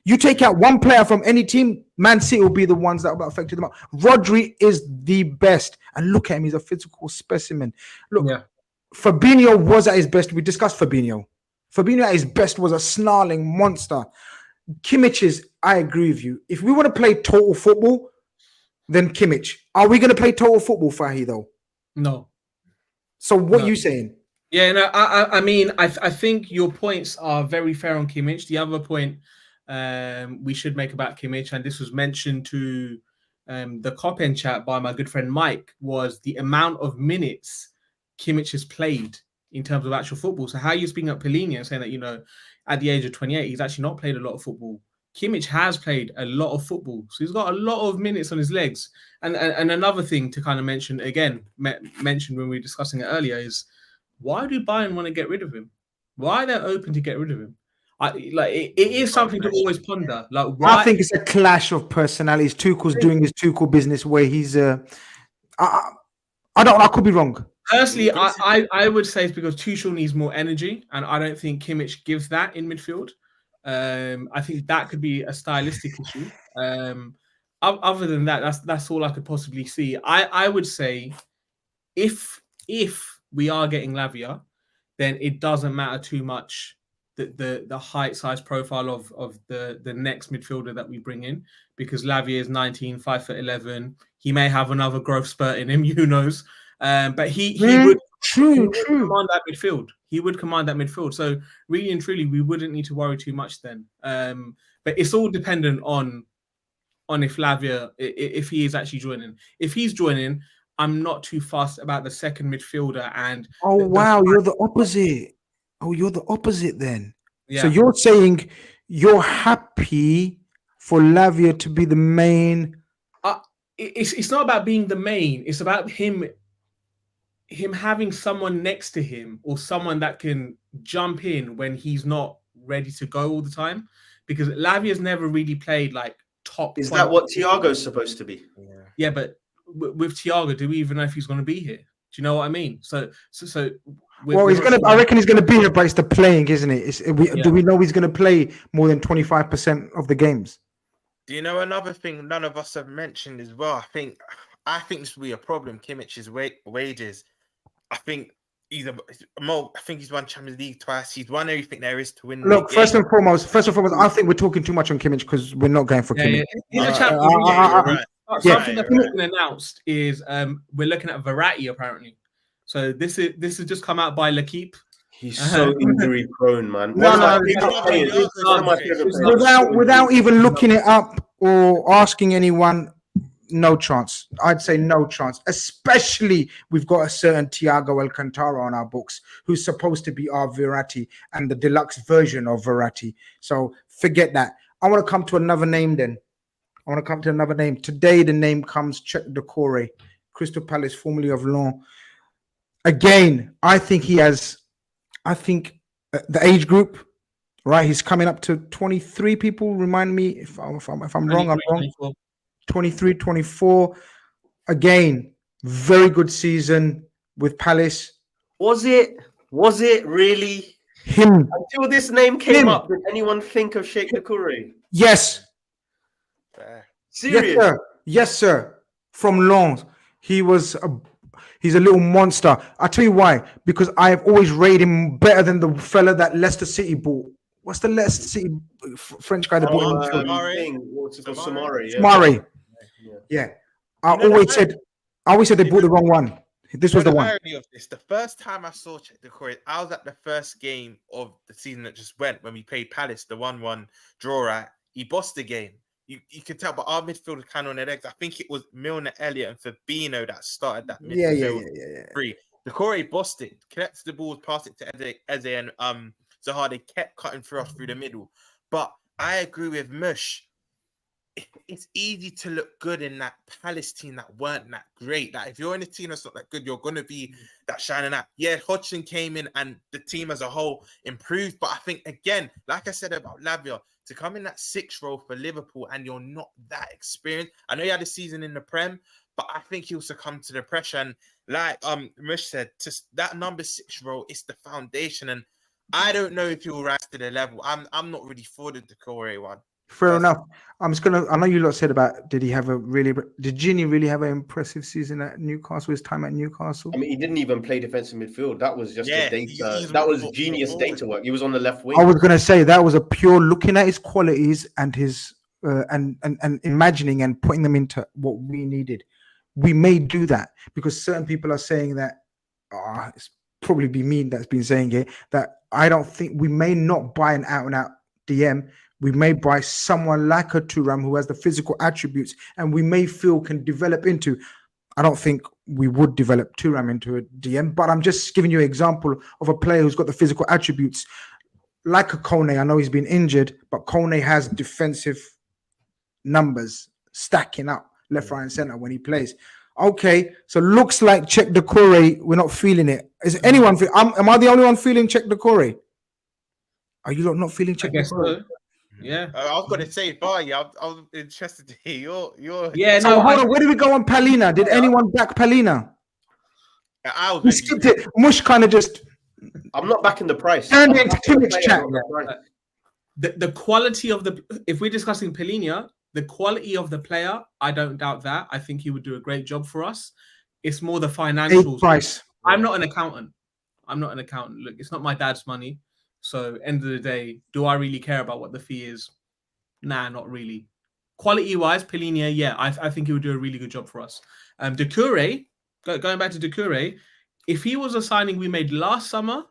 You take out one player from any team, Man City will be the ones that will be affected. Rodri is the best. And look at him. He's a physical specimen. Look, Fabinho was at his best. We discussed Fabinho. Fabinho at his best was a snarling monster. Kimmich is, I agree with you. If we want to play total football, then Kimmich. Are we going to play total football, Fahi, though? No. So what are you saying? Yeah, no, I mean, I think your points are very fair on Kimmich. The other point we should make about Kimmich, and this was mentioned to the Coppen chat by my good friend Mike, was the amount of minutes Kimmich has played in terms of actual football. So how you speaking up Polina saying that, you know, at the age of 28, he's actually not played a lot of football. Kimmich has played a lot of football. So he's got a lot of minutes on his legs. And another thing to kind of mention, again, mentioned when we were discussing it earlier, is why do Bayern want to get rid of him? Why are they open to get rid of him? It is something to always ponder. Like, why? I think it's a clash of personalities. Tuchel's doing his Tuchel business where he's I could be wrong. Personally, I would say it's because Tuchel needs more energy, and I don't think Kimmich gives that in midfield. I think that could be a stylistic issue. other than that, that's all I could possibly see. I would say if we are getting Lavia, then it doesn't matter too much the height, size, profile of the next midfielder that we bring in, because Lavia is 19, 5'11". He may have another growth spurt in him, who knows? But he would command that midfield. He would command that midfield. So really and truly, we wouldn't need to worry too much then. But it's all dependent on if Lavia, if he is actually joining. If he's joining, I'm not too fussed about the second midfielder. And you're the opposite. Oh, you're the opposite then. Yeah. So you're saying you're happy for Lavia to be the main. It's not about being the main. It's about him having someone next to him, or someone that can jump in when he's not ready to go all the time. Because Lavia's never really played like top. Is that what Thiago's supposed to be? Yeah, but with Thiago, do we even know if he's going to be here? Do you know what I mean? So. He's gonna. I reckon he's gonna be here, but it's the playing, isn't it? Do we know he's gonna play more than 25% of the games? Do you know another thing none of us have mentioned as well? I think this will be a problem. Kimmich's wages. I think he's won Champions League twice. He's won everything there is to win. Look, first and foremost, I think we're talking too much on Kimmich because we're not going for Kimmich. Something that's been announced is we're looking at Verratti apparently. So this is just come out by L'Equipe. He's so injury prone, man. Without even looking it up or asking anyone, no chance. I'd say no chance. Especially we've got a certain Thiago Alcantara on our books who's supposed to be our Verratti and the deluxe version of Verratti. So forget that. I want to come to another name then. Today the name comes Check Decore, Crystal Palace, formerly of Lens. Again, I think the age group, right? He's coming up to 23 people. Remind me if I'm wrong, I'm wrong. 23, 24. Again, very good season with Palace. Was it really him? Until this name came up, did anyone think of Sheikh Decore? Yes. Serious? Yes, sir. From Lens. He's a little monster. I'll tell you why. Because I've always rated him better than the fella that Leicester City bought. What's the Leicester City French guy that bought him? Samari. Yeah. I always said they bought the wrong one. This was the one. The first time I saw Check Decore, I was at the first game of the season that just went when we played Palace, the 1-1 draw at. He bossed the game. You can tell, but our midfield was kind of on their legs. I think it was Milner, Elliott, and Fabinho that started that midfield. Free. Decore bossed it, connected the balls, passed it to Eze and Zaha. They kept cutting through us through the middle. But I agree with Mush. It's easy to look good in that Palace team that weren't that great. Like if you're in a team that's not that good, you're going to be that shining out. Yeah, Hodgson came in and the team as a whole improved. But I think, again, like I said about Lavia, to come in that 6th role for Liverpool and you're not that experienced. I know you had a season in the Prem, but I think he'll succumb to the pressure. And like Mush said, that number 6 role is the foundation. And I don't know if he'll rise to the level. I'm not really for the Decore one. Fair enough. I know you lot said about did Gini really have an impressive season at Newcastle, his time at Newcastle? I mean, he didn't even play defensive midfield. That was just data. That was genius data work. He was on the left wing. I was gonna say that was a pure looking at his qualities and his and imagining and putting them into what we needed. We may do that because certain people are saying that it's probably be me that's been saying it, that I don't think we may not buy an out and out DM. We may buy someone like a Thuram who has the physical attributes and we may feel can develop into. I don't think we would develop Thuram into a DM, but I'm just giving you an example of a player who's got the physical attributes. Like a Kone, I know he's been injured, but Kone has defensive numbers stacking up left, right, and center when he plays. Okay, so looks like Check Decore, we're not feeling it. Is anyone? Am I the only one feeling Check Decore? Are you not feeling Check Decore? So. Yeah, I was going to say, Barry, I was interested to hear your. Yeah, so hold on. Where did we go on Palina? Did anyone back Palina? We skipped it. Mush kind of just. I'm not backing the price. Turned into Kimmich chat. The quality of the. If we're discussing Palina, The quality of the player, I don't doubt that. I think he would do a great job for us. It's more the financials. Price. I'm not an accountant. Look, it's not my dad's money. So end of the day, do I really care about what the fee is? Nah, not really. Quality-wise, Pilinia, yeah, I think he would do a really good job for us. Doucouré, going back to Doucouré, if he was a signing we made last summer,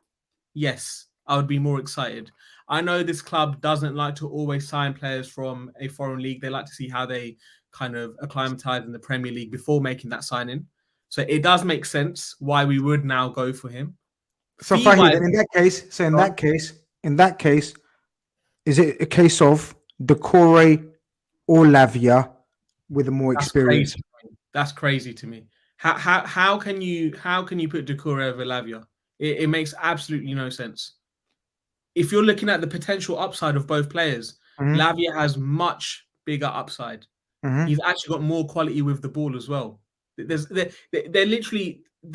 yes, I would be more excited. I know this club doesn't like to always sign players from a foreign league. They like to see how they kind of acclimatize in the Premier League before making that signing. So it does make sense why we would now go for him. So Fahid, in that case, is it a case of Doucouré or Lavia with a more experience? That's crazy to me. How can you put Doucouré over Lavia? It makes absolutely no sense. If you're looking at the potential upside of both players, Lavia has much bigger upside. He's actually got more quality with the ball as well. They're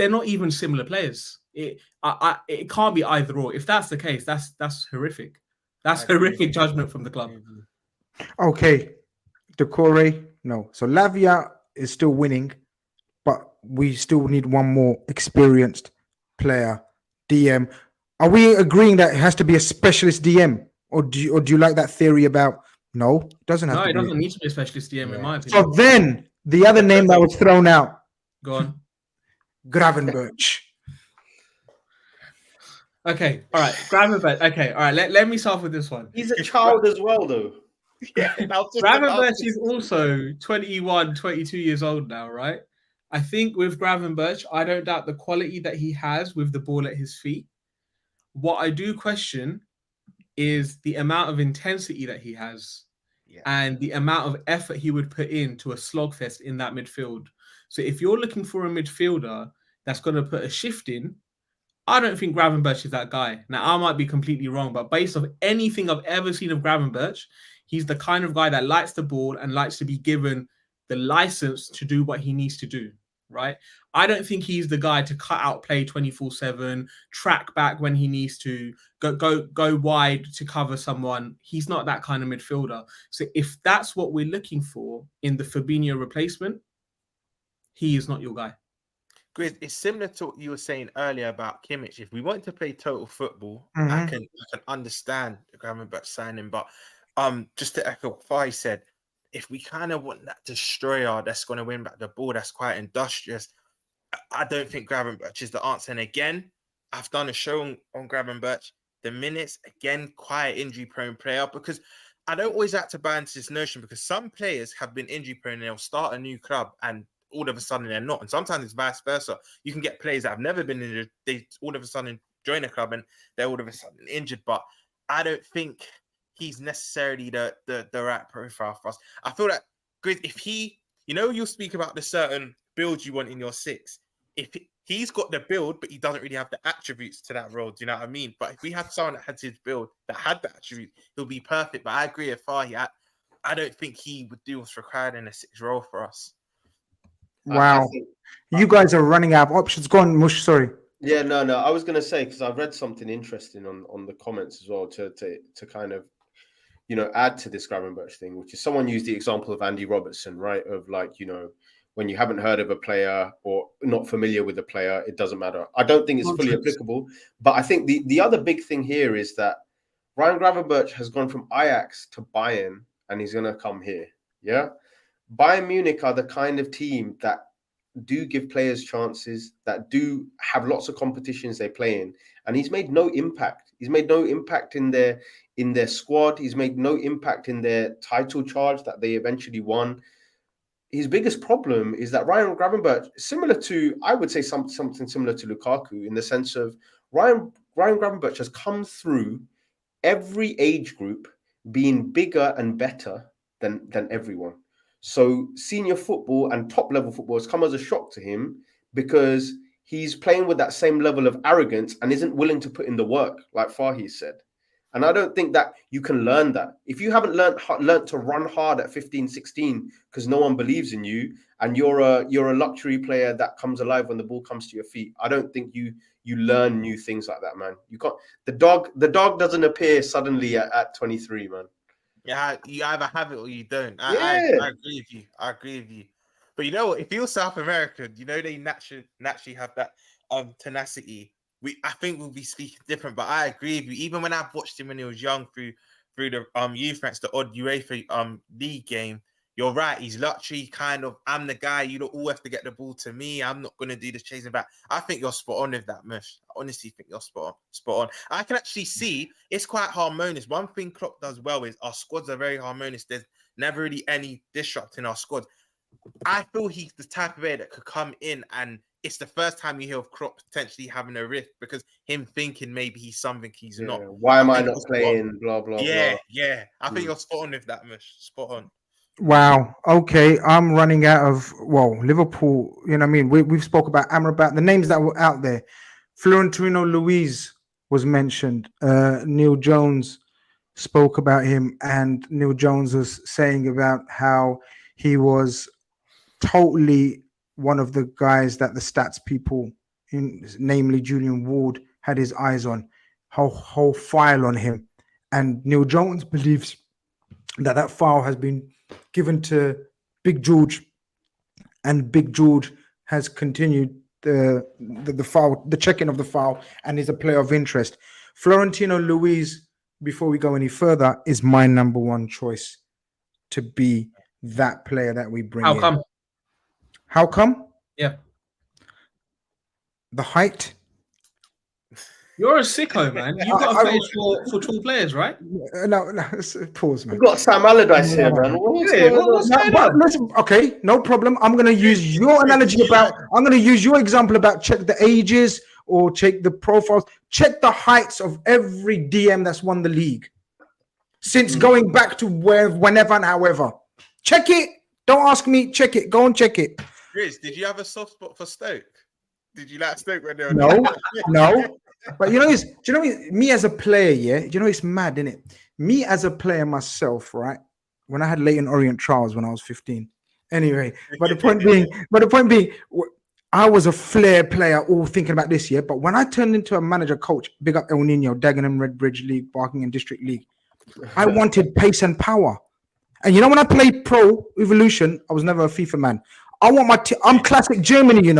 not even similar players. It can't be either or. If that's the case, that's horrific. That's horrific judgment from the club. Okay, Doucouré, no. So Lavia is still winning, but we still need one more experienced player, DM. Are we agreeing that it has to be a specialist DM, or do you like that theory about no? It doesn't have. No, it doesn't need to be a specialist DM in my opinion. So then the other name that was thrown out. Go on. Gravenberch. Okay, all right. Gravenberch. Okay, all right. Let me start with this one. He's a child as well, though. Gravenberch is also 21, 22 years old now, right? I think with Gravenberch, I don't doubt the quality that he has with the ball at his feet. What I do question is the amount of intensity that he has and the amount of effort he would put into a slogfest in that midfield. So if you're looking for a midfielder that's going to put a shift in, I don't think Gravenberch is that guy. Now, I might be completely wrong, but based on anything I've ever seen of Gravenberch, he's the kind of guy that likes the ball and likes to be given the license to do what he needs to do, right? I don't think he's the guy to cut out play 24/7, track back when he needs to, go wide to cover someone. He's not that kind of midfielder. So if that's what we're looking for in the Fabinho replacement, he is not your guy. Grizz, it's similar to what you were saying earlier about Kimmich. If we want to play total football, I can understand the Gravenberch signing, but just to echo what Fai said, if we kind of want that destroyer that's going to win back the ball, that's quite industrious, I don't think Gravenberch is the answer. And again, I've done a show on Gravenberch. The minutes, again, quite injury-prone player, because I don't always have to buy into this notion, because some players have been injury-prone and they'll start a new club and all of a sudden they're not. And sometimes it's vice versa. You can get players that have never been injured. They all of a sudden join a club and they're all of a sudden injured. But I don't think he's necessarily the right profile for us. I feel that Grizz, if he, you'll speak about the certain build you want in your six. If he's got the build, but he doesn't really have the attributes to that role, do you know what I mean? But if we had someone that had his build, that had the attribute, he'll be perfect. But I agree with Fahi. I don't think he would do what's required in a six role for us. Wow. You guys are running out of options. Go on, Mush, sorry. Yeah, no. I was going to say, because I've read something interesting on the comments as well to kind of, add to this Gravenberch thing, which is someone used the example of Andy Robertson, right? Of like, when you haven't heard of a player or not familiar with a player, it doesn't matter. I don't think it's fully applicable. But I think the other big thing here is that Ryan Gravenberch has gone from Ajax to Bayern and he's going to come here. Yeah. Bayern Munich are the kind of team that do give players chances, that do have lots of competitions they play in. And he's made no impact. He's made no impact in their squad. He's made no impact in their title charge that they eventually won. His biggest problem is that Ryan Gravenberch, similar to, I would say something similar to Lukaku, in the sense of Ryan Gravenberch has come through every age group being bigger and better than everyone. So senior football and top level football has come as a shock to him because he's playing with that same level of arrogance and isn't willing to put in the work, like Fahi said. And I don't think that you can learn that. If you haven't learned to run hard at 15, 16 because no one believes in you and you're a luxury player that comes alive when the ball comes to your feet, I don't think you learn new things like that, man. You can't. The dog doesn't appear suddenly at 23, man. Yeah, you either have it or you don't. I agree with you. I agree with you. But you know what? If you're South American, you know they naturally have that tenacity. I think we'll be speaking different, but I agree with you. Even when I've watched him when he was young through the youth ranks, the odd UEFA league game, you're right. He's literally kind of, I'm the guy. You don't all have to get the ball to me. I'm not going to do the chasing back. I think you're spot on with that, Mush. I honestly think you're spot on. I can actually see it's quite harmonious. One thing Klopp does well is our squads are very harmonious. There's never really any disrupt in our squad. I feel he's the type of player that could come in, and it's the first time you hear of Klopp potentially having a rift because him thinking maybe he's something he's not. Why am I not playing? Blah, blah, blah. Yeah. I think you're spot on with that, Mush. Spot on. Wow. Okay. I'm running out of, Liverpool. You know what I mean? We've spoke about Amrabat, the names that were out there. Florentino Luis was mentioned. Neil Jones spoke about him, and Neil Jones was saying about how he was totally one of the guys that the stats people, namely Julian Ward, had his eyes on, whole file on him. And Neil Jones believes that file has been given to Big George, and Big George has continued the file, the checking of the file, and is a player of interest. Florentino Luis, before we go any further, is my number one choice to be that player that we bring in. How come? Yeah. The height. You're a sicko, man. You've got a face for tall players, right? No, pause, man. We've got Sam Allardyce here, man. What's going on? Listen, okay, no problem. I'm going to use your analogy I'm going to use your example about check the ages or check the profiles. Check the heights of every DM that's won the league since going back to whenever and however. Check it. Don't ask me. Check it. Go and check it. Grizz, did you have a soft spot for Stoke? Did you like Stoke when they were No. But me as a player, it's mad, isn't it? Me as a player myself, right? When I had Leighton Orient trials when I was 15. Anyway, but the point being, I was a flair player, all thinking about this year. But when I turned into a manager coach, big up El Nino, Dagenham, Redbridge League, Barkingham District League, I wanted pace and power. And when I played Pro Evolution, I was never a FIFA man. I want I'm classic Germany,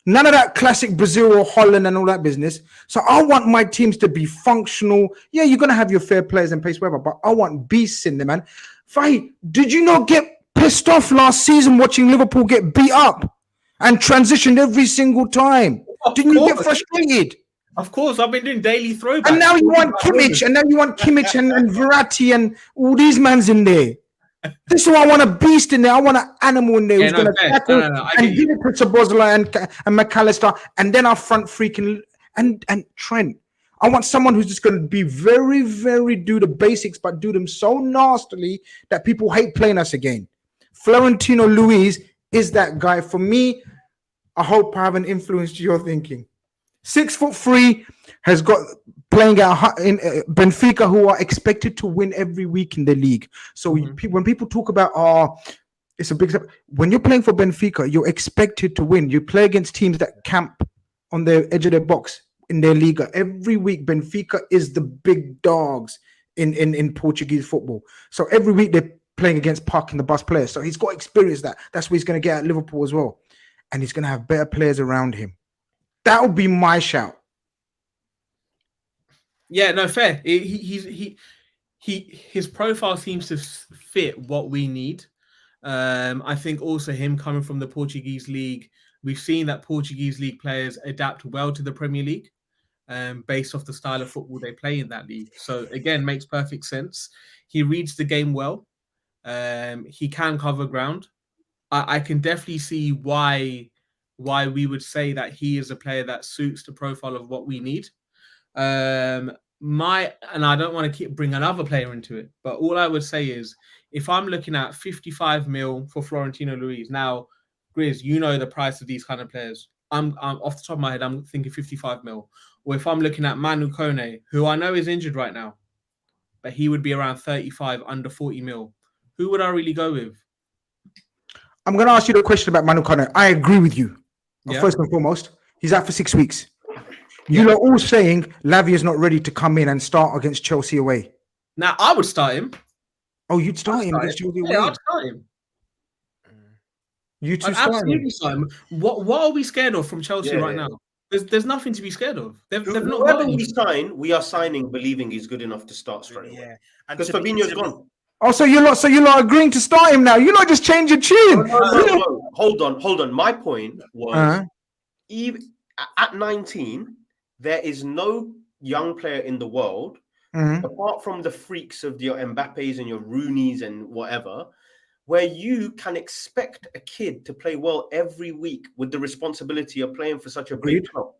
None of that classic Brazil or Holland and all that business. So I want my teams to be functional. Yeah, you're going to have your fair players and pace, whatever, but I want beasts in there, man. Fahi, did you not get pissed off last season watching Liverpool get beat up and transitioned every single time? Didn't you get frustrated? Of course, I've been doing daily throwbacks. And now you want Kimmich, and Verratti and all these mans in there. This is why I want a beast in there. I want an animal in there who's going to tackle and give it to Sabozla and McAllister, and then our front freaking and Trent. I want someone who's just going to be very, very do the basics, but do them so nastily that people hate playing us again. Florentino Luis is that guy. For me, I hope I haven't influenced your thinking. 6'3", has got playing in Benfica, who are expected to win every week in the league. So when people talk about, it's a big step. When you're playing for Benfica, you're expected to win. You play against teams that camp on the edge of their box in their Liga. Every week, Benfica is the big dogs in Portuguese football. So every week they're playing against Park and the bus players. So he's got experience that. That's what he's going to get at Liverpool as well. And he's going to have better players around him. That would be my shout. Yeah, no, fair. His profile seems to fit what we need. I think also him coming from the Portuguese league, we've seen that Portuguese league players adapt well to the Premier League, based off the style of football they play in that league. So again, makes perfect sense. He reads the game well. He can cover ground. I can definitely see why we would say that he is a player that suits the profile of what we need. And I don't want to bring another player into it, but all I would say is if I'm looking at 55 mil for Florentino Luis, now Grizz, you know the price of these kind of players. I'm off the top of my head, I'm thinking 55 mil. Or if I'm looking at Manu Kone, who I know is injured right now, but he would be around 35, under 40 mil. Who would I really go with? I'm going to ask you the question about Manu Kone. I agree with you. Yeah. First and foremost, he's out for 6 weeks. You are all saying Lavia's not ready to come in and start against Chelsea away. Now, I would start him. Oh, you'd start him against Chelsea away. Yeah, I'd start him. You two I'd absolutely start him. What are we scared of from Chelsea right now? There's nothing to be scared of. They've not Whoever we sign, we are signing believing he's good enough to start straight away. Yeah, Because Fabinho's gone. Oh, so you're not agreeing to start him now? You're not just change your tune. No. Hold on. My point was, even at 19, there is no young player in the world, apart from the freaks of your Mbappes and your Rooneys and whatever, where you can expect a kid to play well every week with the responsibility of playing for such a big club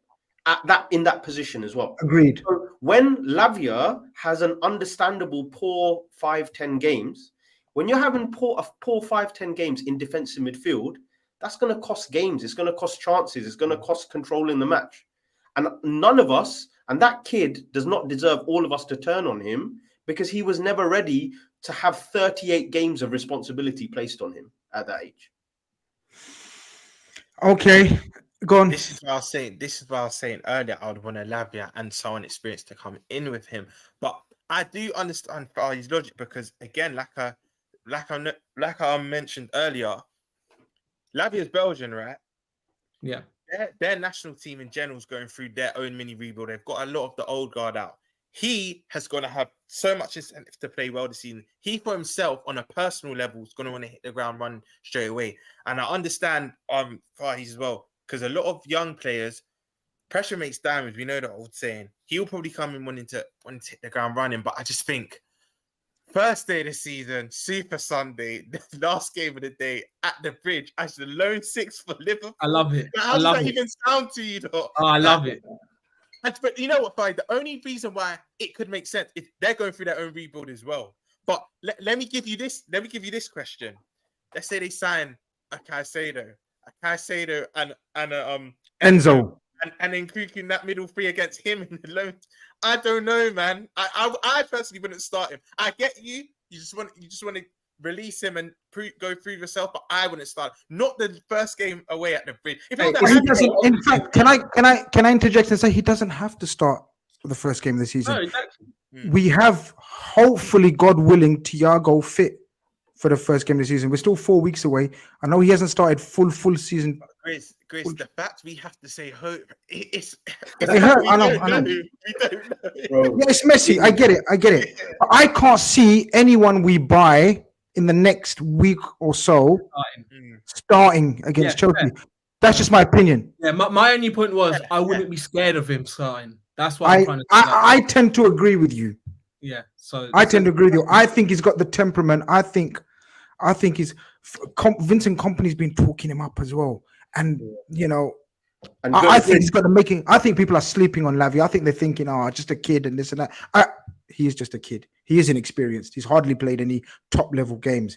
in that position as well. Agreed. So when Lavia has an understandable poor 5-10 games, when you're having poor 5-10 games in defensive midfield, that's going to cost games. It's going to cost chances. It's going to cost controlling the match. And none of us, and that kid does not deserve all of us to turn on him because he was never ready to have 38 games of responsibility placed on him at that age. Okay, go on. This is what I was saying earlier. I would want a Lavia and someone experienced to come in with him. But I do understand his logic because, again, like I mentioned earlier, Lavia's Belgian, right? Yeah. Their national team in general is going through their own mini rebuild. They've got a lot of the old guard out. He has going to have so much incentive to play well this season. He, for himself, on a personal level, is going to want to hit the ground running straight away. And I understand Fahis as well, because a lot of young players, pressure makes diamonds. We know that old saying. He'll probably come in wanting to hit the ground running, but I just think first day of the season, Super Sunday, the last game of the day at the Bridge as the lone six for Liverpool. I love it. How does that even sound to you, though? Oh, I love it. But you know what, Fai? The only reason why it could make sense is they're going through their own rebuild as well. But let me give you this. Let me give you this question. Let's say they sign a Caicedo, and Enzo, and including that middle three against him in the loan. I don't know, man. I personally wouldn't start him. I get you. You just want to release him and go through yourself, but I wouldn't start. Not the first game away at the Bridge. He doesn't. In fact, can I interject and say he doesn't have to start the first game of the season? No, exactly. We have, hopefully, God willing, Thiago fit for the first game of the season. We're still 4 weeks away. I know he hasn't started full season. Grizz, the fact we have to say hope, it's it hurt. I know. We don't know. Yeah, it's messy. I get it. But I can't see anyone we buy in the next week or so starting against Chelsea. Fair. That's just my opinion. Yeah, my only point was I wouldn't be scared of him starting. That's what I'm trying to say. I tend to agree with you. Yeah, so I tend to agree with you. I think he's got the temperament. I think he's Vincent Kompany's been talking him up as well. And you know, I think he's got the making. I think people are sleeping on Lavia. I think they're thinking, just a kid and this and that. He is just a kid. He is inexperienced. He's hardly played any top level games.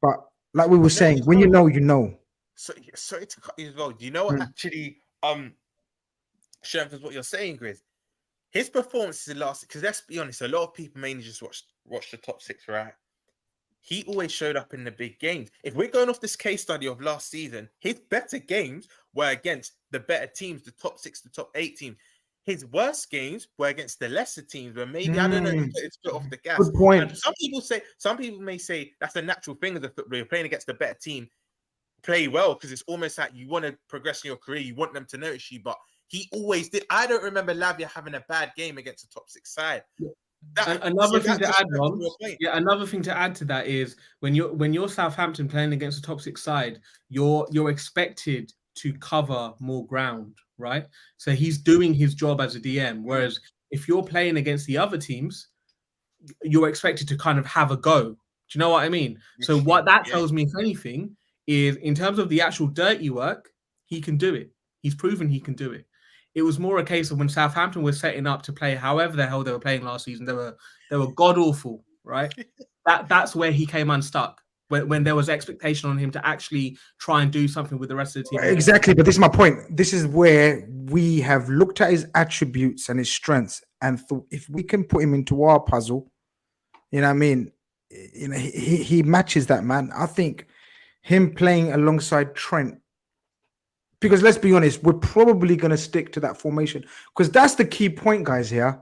But like we were saying, when you know, you know. So it's as well. Do you know what actually strengthens what you're saying, Grizz? His performances in last, because let's be honest, a lot of people mainly just watch the top six, right? He always showed up in the big games. If we're going off this case study of last season, his better games were against the better teams, the top 6, the top 8 teams. His worst games were against the lesser teams, where maybe I don't know, it's put off the gas. Good point. And some people may say that's a natural thing of the football. You're playing against the better team, play well, because it's almost like you want to progress in your career, you want them to notice you. But he always did. I don't remember Lavia having a bad game against a top 6 side. Another thing to add to that is when you're Southampton playing against a top 6 side, you're expected to cover more ground, right? So he's doing his job as a DM. Whereas if you're playing against the other teams, you're expected to kind of have a go. Do you know what I mean? So what that tells me, if anything, is in terms of the actual dirty work, he can do it. He's proven he can do it. It was more a case of when Southampton was setting up to play however the hell they were playing last season, they were god awful, right? That's where he came unstuck. When there was expectation on him to actually try and do something with the rest of the team. Exactly, but this is my point. This is where we have looked at his attributes and his strengths and thought if we can put him into our puzzle, you know what I mean? You know, he matches that, man. I think him playing alongside Trent, because let's be honest, we're probably going to stick to that formation because that's the key point, guys, here.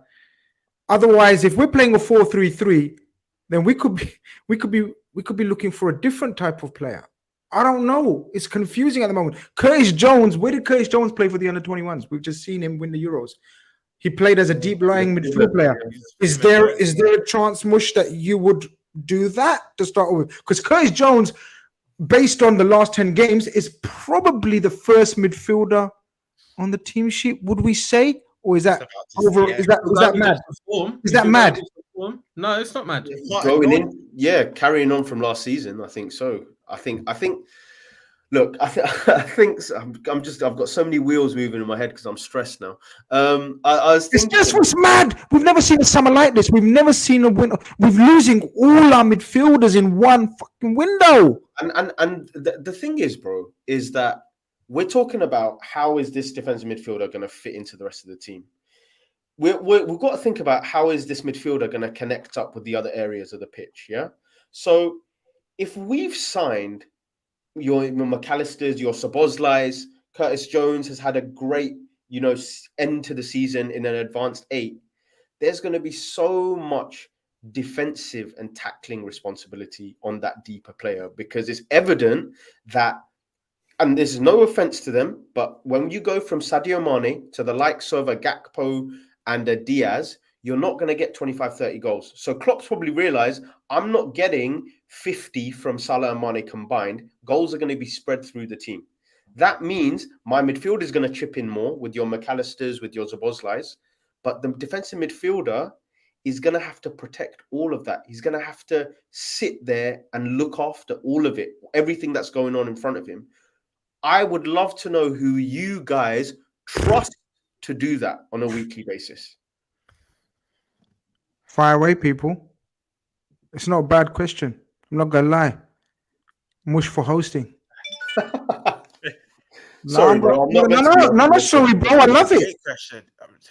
Otherwise, if we're playing a 4-3-3, then we could be looking for a different type of player. I don't know. It's confusing at the moment. Curtis Jones, where did Curtis Jones play for the under-21s? We've just seen him win the Euros. He played as a deep lying midfield player. Is there a chance, Mush, that you would do that to start with? Because Curtis Jones, based on the last 10 games, is probably the first midfielder on the team sheet, would we say? Or is that over? Is that mad? Is that mad? No, it's not mad. Going in, carrying on from last season, I think so. I think. Look, I think I've got so many wheels moving in my head because I'm stressed now. It's just what's mad. We've never seen a summer like this. We've never seen a window. We're losing all our midfielders in one fucking window. And the thing is, bro, is that we're talking about how is this defensive midfielder going to fit into the rest of the team. We've got to think about how is this midfielder going to connect up with the other areas of the pitch. Yeah. So if we've signed your McAllisters, your Szoboszlais, Curtis Jones has had a great, end to the season in an advanced 8. There's going to be so much defensive and tackling responsibility on that deeper player because it's evident that, and there's no offense to them, but when you go from Sadio Mane to the likes of a Gakpo and a Diaz, you're not going to get 25, 30 goals. So Klopp's probably realized I'm not getting 50 from Salah and Mane combined. Goals are going to be spread through the team. That means my midfield is going to chip in more with your McAllisters, with your Szoboszlais, but the defensive midfielder is going to have to protect all of that. He's going to have to sit there and look after all of it, everything that's going on in front of him. I would love to know who you guys trust to do that on a weekly basis. Fire away, people. It's not a bad question. I'm not gonna lie. Mush for hosting. Sorry, bro. No, sorry, bro. I love it.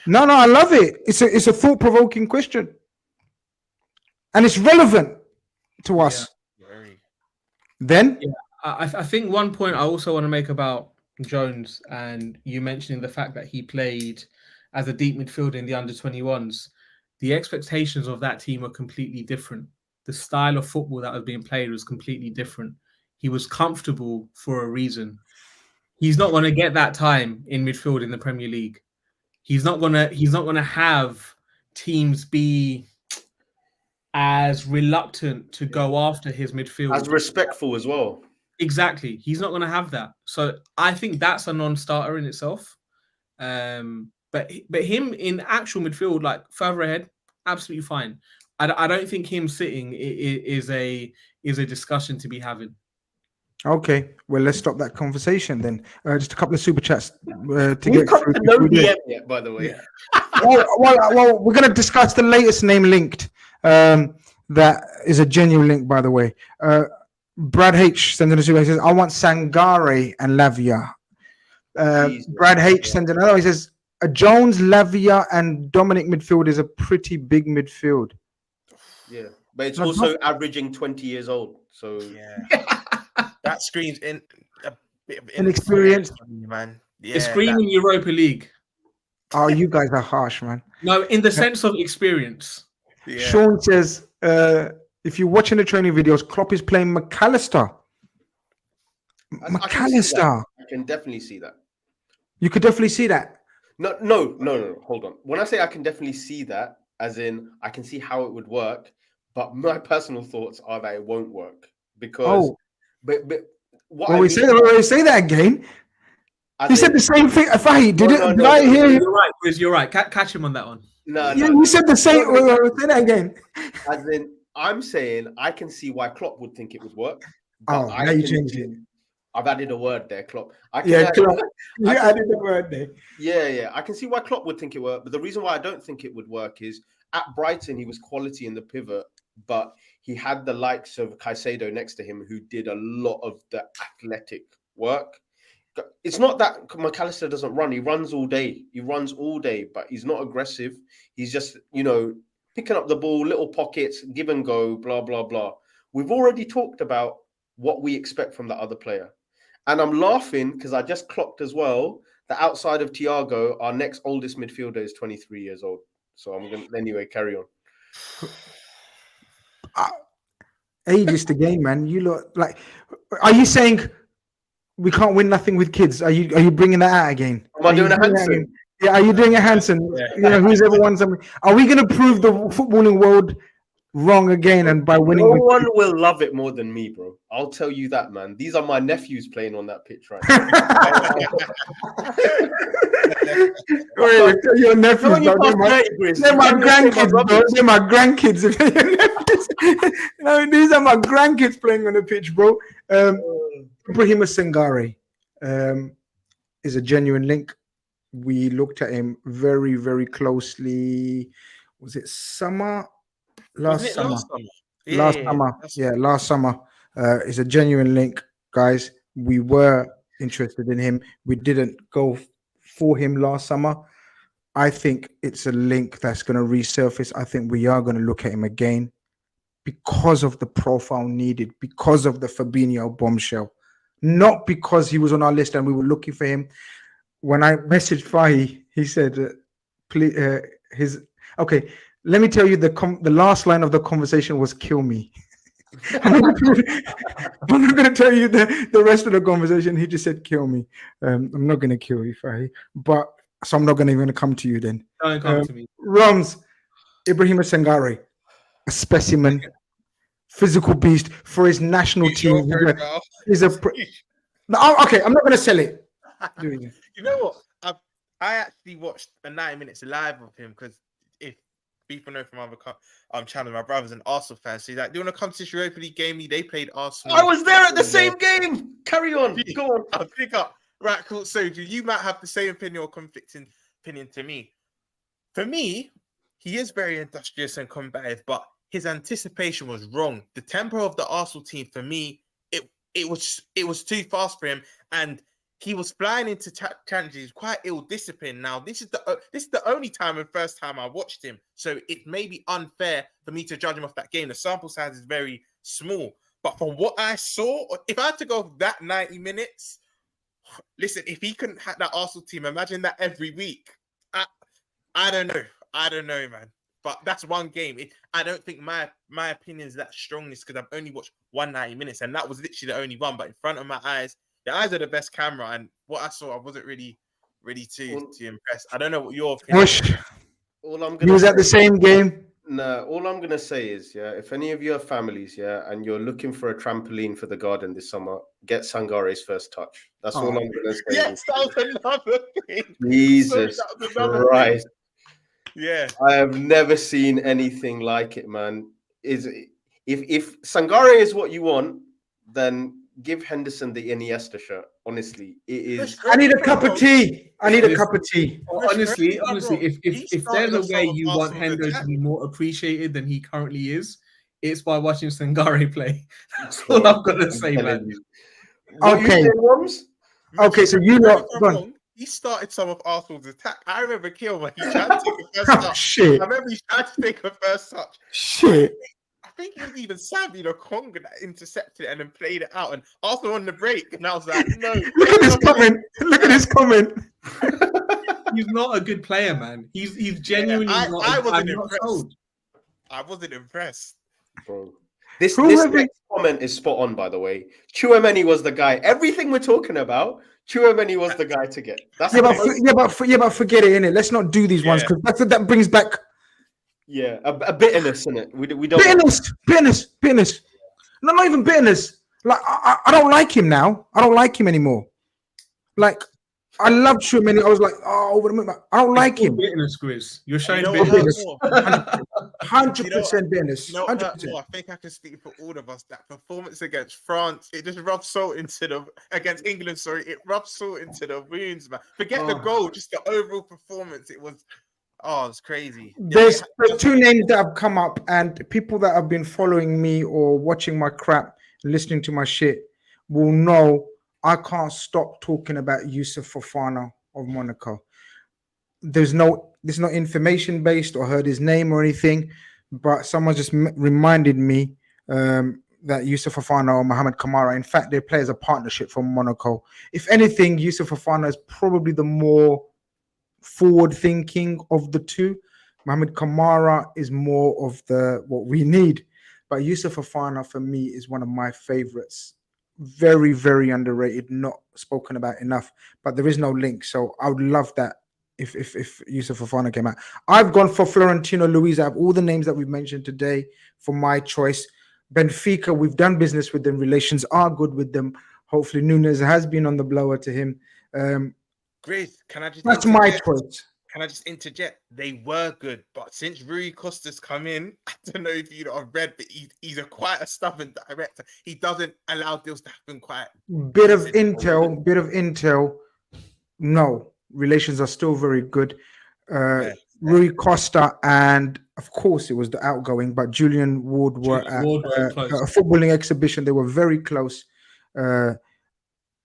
No, I love it. It's a thought-provoking question, and it's relevant to us. Then, I think one point I also want to make about Jones, and you mentioning the fact that he played as a deep midfielder in the under-21s. The expectations of that team were completely different. The style of football that was being played was completely different. He was comfortable for a reason. He's not going to get that time in midfield in the Premier League. He's not going to have teams be as reluctant to go after his midfield. As respectful as well. Exactly. He's not going to have that. So I think that's a non-starter in itself. But him in actual midfield, like further ahead, absolutely fine. I don't think him sitting is a discussion to be having. Okay, well, let's stop that conversation then. Just a couple of super chats to get through. No DM yet, by the way. Well, we're going to discuss the latest name linked. That is a genuine link, by the way. Brad H sends in a super. He says, "I want Sangare and Lavia." Brad H sends another. He says, "A Jones, Lavia, and Dominic midfield is a pretty big midfield." Yeah, but it's also averaging 20 years old. So that screams in a bit of inexperience, man. Yeah, it's screaming Europa League. Oh, you guys are harsh, man. No, in the sense of experience. Yeah. Sean says, if you're watching the training videos, Klopp is playing McAllister. McAllister. I can definitely see that. You could definitely see that. No. Hold on. When I say I can definitely see that, as in I can see how it would work, but my personal thoughts are that it won't work because. But what we say that again. He said the same thing. If I did it, I hear you're right, Grizz. You're right. Catch him on that one. No. You said the same. Say that again. As in, I'm saying I can see why Klopp would think it would work. Oh, now you changed it. I've added a word there, Klopp. Klopp. You added the word there. Yeah. I can see why Klopp would think it would work, but the reason why I don't think it would work is at Brighton he was quality in the pivot, but he had the likes of Caicedo next to him who did a lot of the athletic work. It's not that McAllister doesn't run. He runs all day. But he's not aggressive. He's just, picking up the ball, little pockets, give and go, blah, blah, blah. We've already talked about what we expect from the other player. And I'm laughing because I just clocked as well that outside of Thiago, our next oldest midfielder is 23 years old. So I'm going to, anyway, carry on. Age is the game, man. You look like. Are you saying we can't win nothing with kids? Are you bringing that out again? Am I doing a Hanson? Yeah, are you doing a Hanson? You know, who's ever won something? Are we going to prove the footballing world wrong again? And by winning, no one will love it more than me, bro. I'll tell you that, man. These are my nephews playing on that pitch right now. Wait, your nephews, they're my grandkids, bro. They're my grandkids. No, these are my grandkids playing on the pitch, bro. Ibrahim Sangare is a genuine link. We looked at him very, very closely. Was it summer? Last summer. Last summer. Is a genuine link, guys. We were interested in him. We didn't go for him last summer. I think it's a link that's going to resurface. I think we are going to look at him again because of the profile needed, because of the Fabinho bombshell, not because he was on our list and we were looking for him. When I messaged Fahi, he said, "Please, okay." Let me tell you, the last line of the conversation was "kill me." I'm not going to tell you the rest of the conversation. He just said "kill me." I'm not going to kill you, Fahi, but so I'm not going to even come to you then. Don't come to me. Rums, Ibrahim Sangare, a specimen, physical beast for his national team. He's a. No, okay, I'm not going to sell it. You know what? I actually watched the 90 minutes live of him because if people know from other channels, my brother's an Arsenal fan, so he's like, "Do you want to come to this Europa League game? They played Arsenal." I was there at the same game. Carry on. Go on. I'll pick up. Right, cool. So you might have the same opinion or conflicting opinion to me. For me, he is very industrious and combative, but his anticipation was wrong. The tempo of the Arsenal team, for me, it was too fast for him, and he was flying into challenges, quite ill-disciplined. Now, this is the only time and first time I watched him, so it may be unfair for me to judge him off that game. The sample size is very small, but from what I saw, if I had to go that 90 minutes, listen, if he couldn't have that Arsenal team, imagine that every week. I don't know, man. But that's one game. I don't think my opinion is that strongest because I've only watched 190 minutes, and that was literally the only one. But in front of my eyes, the eyes are the best camera, and what I saw, I wasn't really too impressed. I don't know what your opinion is. He was at the same game. No, all I'm gonna say is, if any of you have families, and you're looking for a trampoline for the garden this summer, get Sangare's first touch. That's all I'm gonna say. Yes, that was another thing. Jesus Christ. Yeah, I have never seen anything like it, man. If Sangare is what you want, then give Henderson the Iniesta shirt. Honestly, it is. I need a cup of tea. Honestly, if there's a way you want Hendo to be more appreciated than he currently is, it's by watching Sangare play. That's all I'm gonna say, man. Okay, so you know. He started some of Arsenal's attack. I remember Kall when he tried to take the first touch. Shit. I remember he tried to take a first touch. Shit. I think it was even Savi the Conga that intercepted it and then played it out. And Arsenal on the break. And I was like, no. Look at this comment. Look at this comment. He's not a good player, man. He's genuinely not. I wasn't impressed. I wasn't impressed. Bro. This next comment is spot on, by the way. Chouameni was the guy. Everything we're talking about, Chouameni was the guy to get. But forget it, innit? Let's not do these ones because that brings back a bitterness in it. We don't bitterness. No, not even bitterness. Like I don't like him now. I don't like him anymore. Like I love Chouameni. I was like, I don't like him. Bitterness, Grizz. You're showing bitterness. 100% bitterness. 100%. I think I can speak for all of us. That performance against France, it just rubs salt into against England. Sorry, it rubs salt into the wounds, man. Forget the goal, just the overall performance. It was, it's crazy. There's two names that have come up, and people that have been following me or watching my crap, listening to my shit, will know. I can't stop talking about Yusuf Fofana of Monaco. There's no information based or heard his name or anything, but someone just reminded me that Yusuf Fofana or Mohamed Kamara, in fact, they play as a partnership from Monaco. If anything, Yusuf Fofana is probably the more forward thinking of the two. Mohamed Kamara is more of what we need. But Yusuf Fofana for me is one of my favorites. Very, very underrated, not spoken about enough. But there is no link, so I would love that if Yusuf Fofana came out. I've gone for Florentino Luis out of all the names that we've mentioned today for my choice. Benfica, we've done business with them. Relations are good with them. Hopefully, Nunes has been on the blower to him. Grizz, can I just? That's my choice. Can I just interject? They were good, but since Rui Costa's come in, I don't know if you have read, but he's quite a stubborn director. He doesn't allow deals to happen quite. Bit of intel. No, relations are still very good. Rui Costa and, of course, it was the outgoing, but Julian Ward were at a footballing exhibition. They were very close.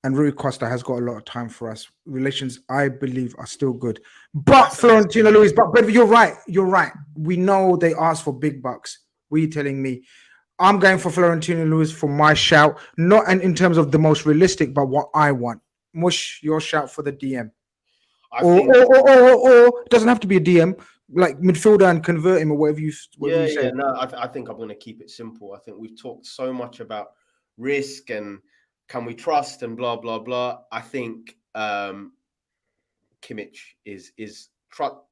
And Rui Costa has got a lot of time for us. Relations, I believe, are still good. But Florentino Luis, but you're right. You're right. We know they asked for big bucks. What are you telling me? I'm going for Florentino Luis for my shout. Not in terms of the most realistic, but what I want. Mush, your shout for the DM. Or it doesn't have to be a DM, like midfielder and convert him or whatever you say. Yeah, no, I think I'm going to keep it simple. I think we've talked so much about risk and can we trust and blah, blah, blah. I think Kimmich is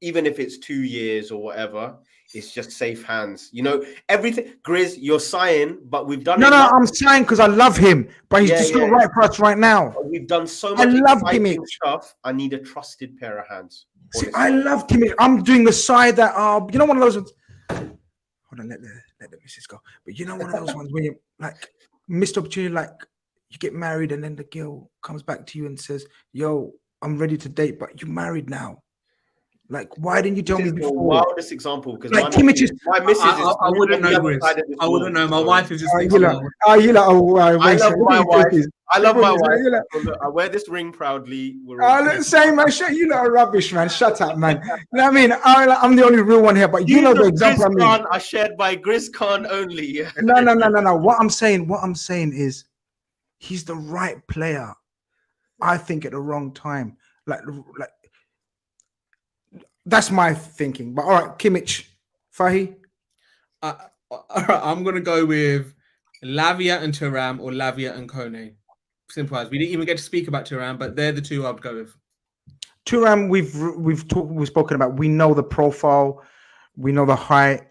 even if it's 2 years or whatever, it's just safe hands. You know, everything. Grizz, you're sighing, but we've done No, I'm sighing because I love him, but he's just not right for us right now. We've done so much exciting stuff. I need a trusted pair of hands. See, I love Kimmich. I'm doing the side that you know, one of those ones. Hold on, let the missus go. But you know, one of those ones where you like missed opportunity, like you get married and then the girl comes back to you and says, "Yo, I'm ready to date, but you're married now." Like, why didn't you tell me before? Wildest example, because like my missus is. I wouldn't know, Grizz. I wouldn't know. My wife is just. I love my wife. I love my wife. I wear this ring proudly. Same, man. You lot are rubbish, man. Shut up, man. You know what I mean? I'm the only real one here, but you know the example I mean. Grizz Khan are shared by Grizz Khan only. No. What I'm saying is, he's the right player. I think at the wrong time. Like. That's my thinking. But all right, Kimmich, Fahi. All right, I'm gonna go with Lavia and Thuram or Lavia and Kone. Simple as. We didn't even get to speak about Thuram, but they're the two I'd go with. Thuram, we've spoken about. We know the profile, we know the height.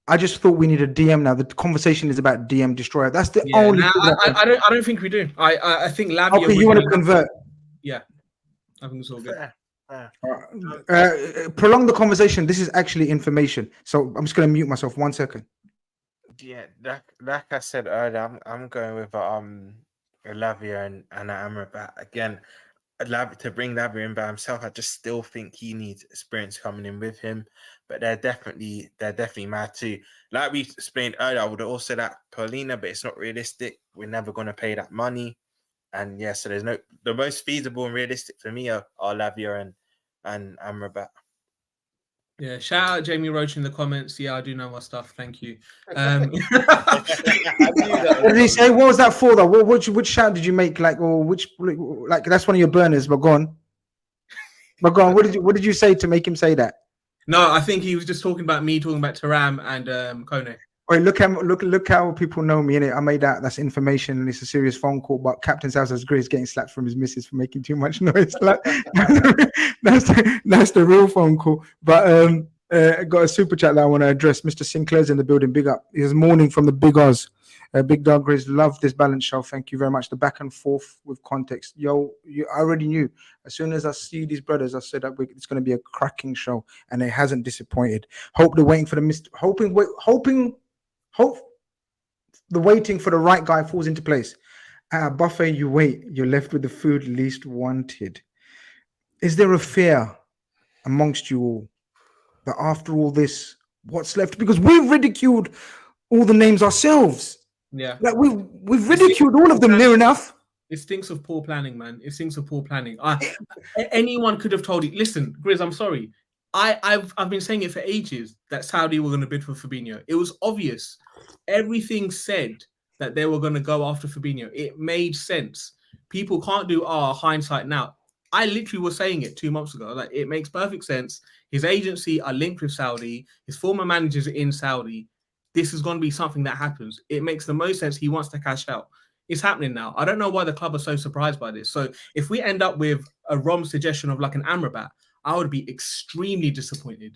I just thought we need a DM now. The conversation is about DM destroyer. That's the only. I don't think we do. I think Lavia. Okay, you want to convert? Yeah, I think it's all good. Prolong the conversation. This is actually information, so I'm just going to mute myself 1 second. Yeah, like I said earlier, I'm going with Lavia and Amrabat again. To bring Lavia in by himself, I just still think he needs experience coming in with him. But they're definitely mad too. Like we explained earlier, I would have also that Paulina, but it's not realistic. We're never going to pay that money. And yeah, so the most feasible and realistic for me are Lavia and Amrabat. Yeah, shout out Jamie Roach in the comments. Yeah, I do know my stuff. Thank you. What did he say? What was that for though? Which shout did you make? Like, or which like that's one of your burners, but go on. What did you say to make him say that? No, I think he was just talking about me talking about Thuram and Kone. Wait, look how people know me, innit? I made that. That's information, and it's a serious phone call. But Captain's house has Grizz getting slapped from his missus for making too much noise. Like, that's the real phone call. But I got a super chat that I want to address. Mr. Sinclair's in the building. Big up. He's morning from the Big Oz. Big Dog Grizz, love this balance show. Thank you very much. The back and forth with context. I already knew. As soon as I see these brothers, I said that it's going to be a cracking show, and it hasn't disappointed. Hope they're waiting for the the waiting for the right guy falls into place. At a buffet, you wait. You're left with the food least wanted. Is there a fear amongst you all that after all this, what's left? Because we've ridiculed all the names ourselves. Yeah, like we've ridiculed all of them near enough. It stinks of poor planning, man. It stinks of poor planning. Anyone could have told you. Listen, Grizz, I'm sorry. I've been saying it for ages that Saudi were going to bid for Fabinho. It was obvious. Everything said that they were going to go after Fabinho. It made sense. People can't do hindsight now. I literally was saying it 2 months ago. Like, it makes perfect sense. His agency are linked with Saudi. His former managers are in Saudi. this is going to be something that happens. It makes the most sense. He wants to cash out. It's happening now. I don't know why the club are so surprised by this. So if we end up with a Rom suggestion of like an Amrabat, I would be extremely disappointed.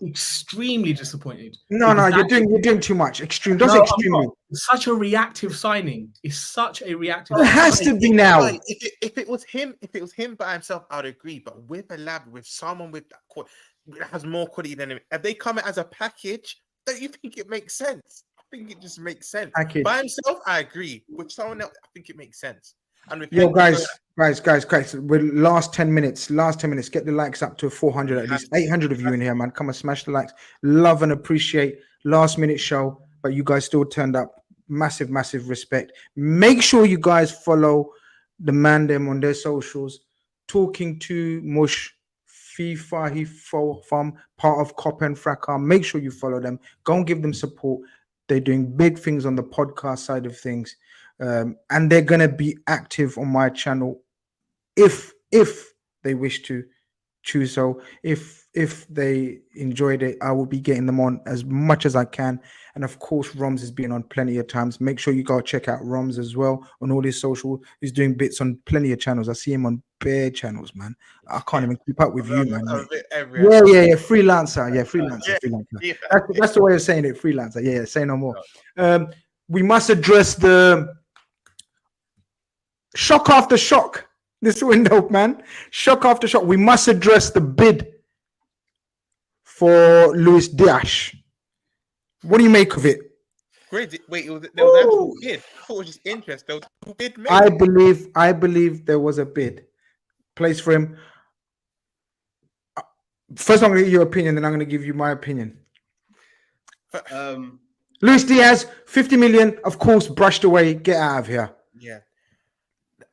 Extremely disappointed. No, you're doing too much. Extreme. Don't say extremely. Such a reactive signing. It's such a reactive. It has to be now. If it was him by himself, I'd agree. But with a lab, with someone with that has more quality than him, if they come as a package, don't you think it makes sense? I think it just makes sense. Package. By himself, I agree. With someone else, I think it makes sense. And with guys, we're last 10 minutes. Get the likes up to 400, at least 800 of you in here, man. Come and smash the likes. Love and appreciate last minute show, but you guys still turned up. Massive respect. Make sure you guys follow the man them on their socials. Talking to Mush, FIFA, he from part of Cop and Fracas. Make sure you follow them. Go and give them support. They're doing big things on the podcast side of things. And they're gonna be active on my channel if they wish to choose so. If they enjoyed it, I will be getting them on as much as I can. And of course, Roms has been on plenty of times. Make sure you go check out Roms as well on all his social. He's doing bits on plenty of channels. I see him on bare channels, man. I can't even keep up with you, man. Yeah. Freelancer. Yeah. That's the way of saying it. Freelancer. Yeah. Say no more. We must address the shock after shock this window, man. Shock after shock. We must address the bid for Luis Diaz. What do you make of it? Great. Wait, there was actual bid. I thought it was just interest. There was a bid made. I believe there was a bid placed for him. First, I'm going to give you your opinion, then I'm going to give you my opinion. Luis Diaz, 50 million, of course, brushed away. Get out of here. Yeah.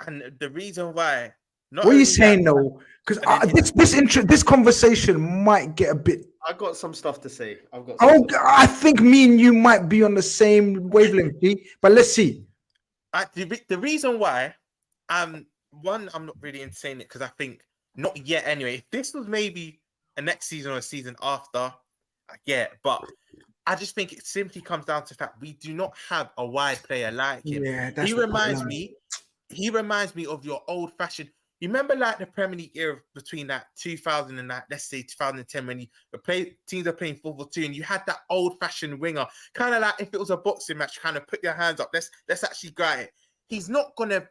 And the reason why. What are you saying, though? Because this conversation might get a bit. I got some stuff to say. I think me and you might be on the same wavelength, but let's see. The reason why, one, I'm not really saying it because I think not yet. Anyway, if this was maybe a next season or a season after, I get it, but I just think it simply comes down to the fact we do not have a wide player like him. Yeah, he reminds me of your old-fashioned. You remember like the Premier League era between that 2000 and that, let's say 2010, when teams are playing 4-4-2 and you had that old-fashioned winger, kind of like if it was a boxing match, kind of put your hands up. Let's actually guy it. He's not gonna.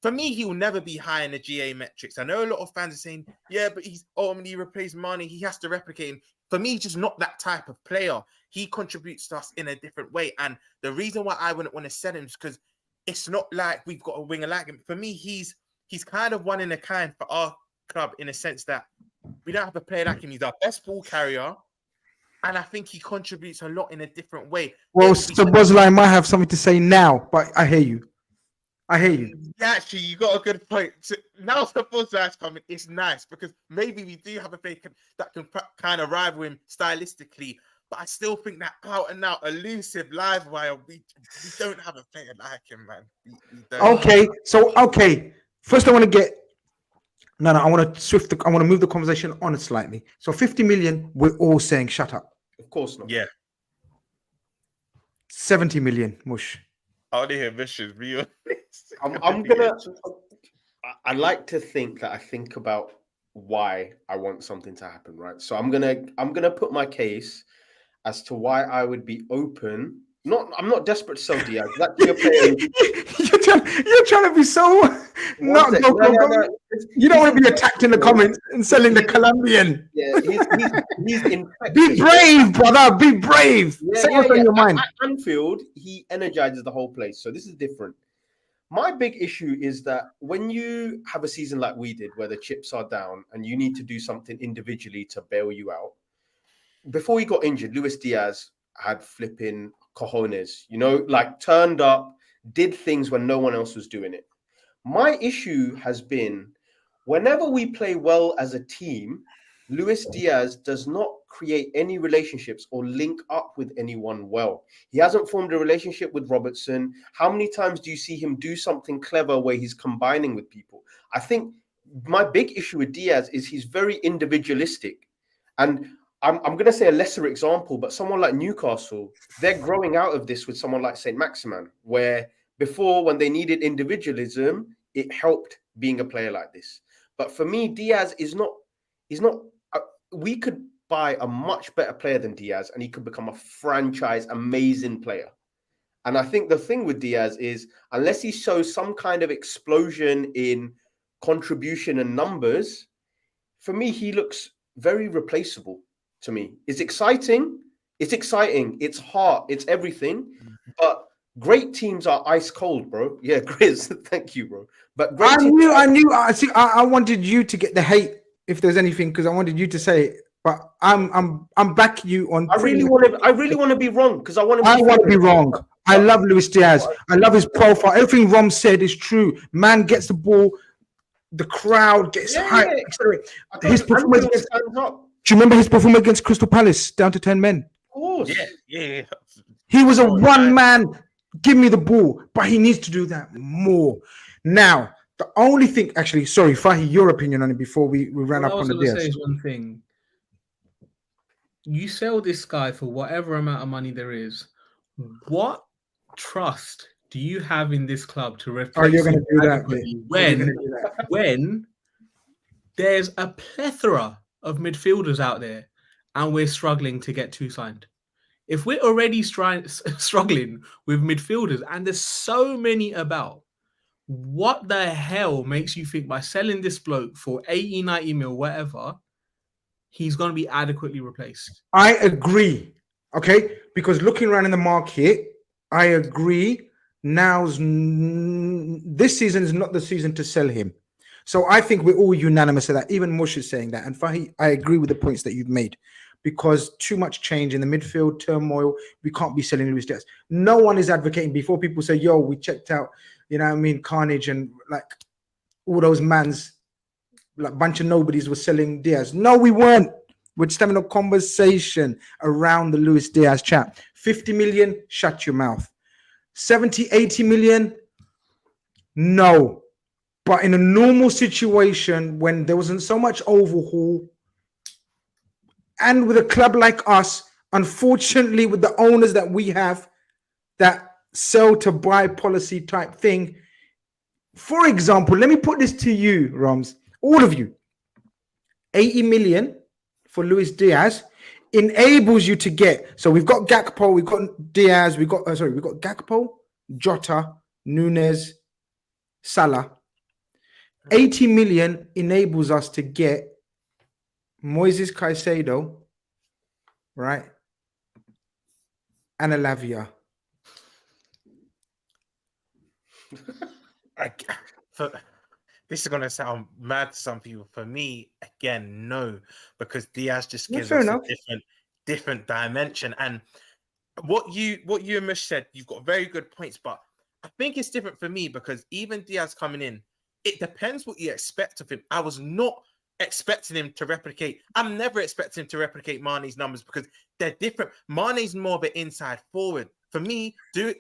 For me, he will never be high in the GA metrics. I know a lot of fans are saying, yeah, but he's ultimately replaced Mane. He has to replicate him. For me, he's just not that type of player. He contributes to us in a different way. And the reason why I wouldn't want to sell him is because it's not like we've got a winger like him. For me, he's kind of one in a kind for our club in a sense that we don't have a player like him. He's our best ball carrier. And I think he contributes a lot in a different way. Well, Sabozlai might have something to say now, but I hear you. Actually, you got a good point. So now Sabozlai's coming. It's nice because maybe we do have a player that can kind of rival him stylistically. But I still think that out and out elusive live wire, we don't have a player like him, man. We don't. Okay. First, I want to get. No, I want to move the conversation on it slightly. So 50 million, we're all saying shut up. Of course not. Yeah. 70 million, Mush. I want to hear Mush's real. I like to think that I think about why I want something to happen, right? So I'm gonna put my case as to why I would be open. I'm not desperate to sell Diaz. You're trying to be so. No. You don't want to be attacked in the comments and selling the Colombian. Yeah, he's infectious. Be brave, brother. Be brave. Say what's on your mind. At Anfield, he energizes the whole place. So this is different. My big issue is that when you have a season like we did, where the chips are down and you need to do something individually to bail you out. Before he got injured, Luis Diaz had flipping cojones, like turned up, did things when no one else was doing it. My issue has been whenever we play well as a team, Luis Diaz does not create any relationships or link up with anyone well. He hasn't formed a relationship with Robertson. How many times do you see him do something clever where he's combining with people? I think my big issue with Diaz is he's very individualistic. And I'm going to say a lesser example, but someone like Newcastle, they're growing out of this with someone like Saint Maximin, where before, when they needed individualism, it helped being a player like this. But for me, Diaz is not. We could buy a much better player than Diaz, and he could become a franchise amazing player. And I think the thing with Diaz is, unless he shows some kind of explosion in contribution and numbers, for me, he looks very replaceable to me. It's exciting. It's heart. It's everything. But great teams are ice cold, bro. Yeah, Grizz. Thank you, bro. But great I wanted you to get the hate if there's anything, because I wanted you to say it. But I'm back you on. I really want to be wrong, because I want to be wrong. I love Luis Diaz. I love his profile. Everything Rom said is true. Man gets the ball, the crowd gets hyped. His performance. Do you remember his performance against Crystal Palace, down to 10 men? Of course. Yeah. He was a one-man, give me the ball, but he needs to do that more. Now, the only thing, actually, sorry, Fahi, your opinion on it before we ran up on the Diaz. I was going to say is one thing. You sell this guy for whatever amount of money there is. What trust do you have in this club to replace you're going to do that when there's a plethora of midfielders out there and we're struggling to get two signed? If we're already struggling with midfielders and there's so many about, what the hell makes you think by selling this bloke for 80, 90 mil, whatever, he's going to be adequately replaced? I agree. Okay. Because looking around in the market, I agree. This season is not the season to sell him. So I think we're all unanimous of that. Even Mush is saying that. And Fahi, I agree with the points that you've made, because too much change in the midfield, turmoil. We can't be selling Luis Diaz. No one is advocating. Before people say, yo, we checked out, Khanage and like all those mans, like bunch of nobodies were selling Diaz. No, we weren't. We're just having a conversation around the Luis Diaz chat. 50 million, shut your mouth. 70, 80 million, no. But in a normal situation, when there wasn't so much overhaul, and with a club like us, unfortunately, with the owners that we have, that sell to buy policy type thing. For example, let me put this to you, Roms, all of you. 80 million for Luis Diaz enables you to get. So we've got Gakpo, we've got Diaz, we've got Gakpo, Jota, Nunez, Salah. 80 million enables us to get Moises Caicedo, right? And Lavia. This is going to sound mad to some people. For me, again, no, because Diaz just gives us a different dimension. And what you and Mish said, you've got very good points, but I think it's different for me, because even Diaz coming in, it depends what you expect of him. I was not expecting him to replicate. I'm never expecting him to replicate Mane's numbers, because they're different. Mane's more of an inside forward. For me,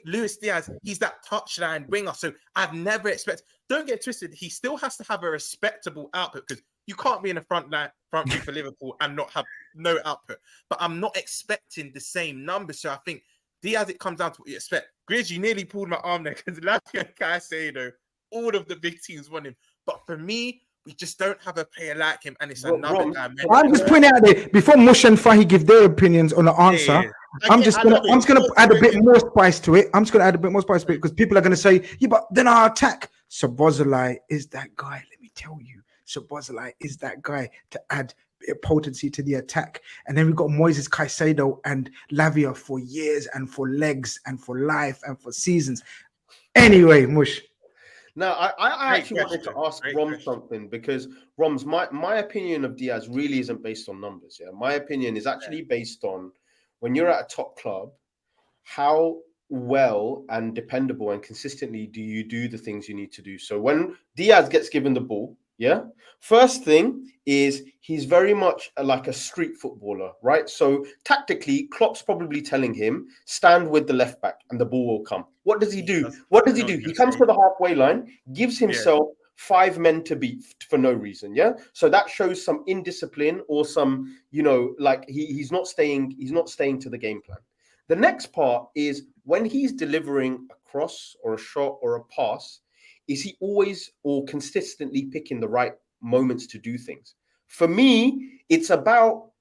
Luis Diaz, he's that touchline winger. So I've never expected. Don't get twisted. He still has to have a respectable output, because you can't be in the front view for Liverpool and not have no output. But I'm not expecting the same numbers. So I think Diaz, it comes down to what you expect. Grizz, you nearly pulled my arm there, because Lavia and Caicedo, all of the big teams want him. But for me, we just don't have a player like him, and it's another dimension. I'm just pointing out there, before Mush and Fahi give their opinions on the answer, I'm gonna add a bit more spice to it. Because people are gonna say, yeah, but then our attack. Szoboszlai is that guy. Let me tell you, Szoboszlai is that guy to add potency to the attack. And then we've got Moises Caicedo and Lavia for years and for legs and for life and for seasons. Anyway, Mush. Now, I actually wanted to ask Rom something, because Rom's my opinion of Diaz really isn't based on numbers. Yeah, my opinion is actually based on, when you're at a top club, how well and dependable and consistently do you do the things you need to do. So when Diaz gets given the ball, yeah, first thing is he's very much like a street footballer, right? So tactically, Klopp's probably telling him, stand with the left back and the ball will come. What does he do? He comes to the halfway line, gives himself 5 men to beat for no reason. Yeah. So that shows some indiscipline or some, you know, like he's not staying to the game plan. The next part is when he's delivering a cross or a shot or a pass, is he always or consistently picking the right moments to do things? For me, it's about,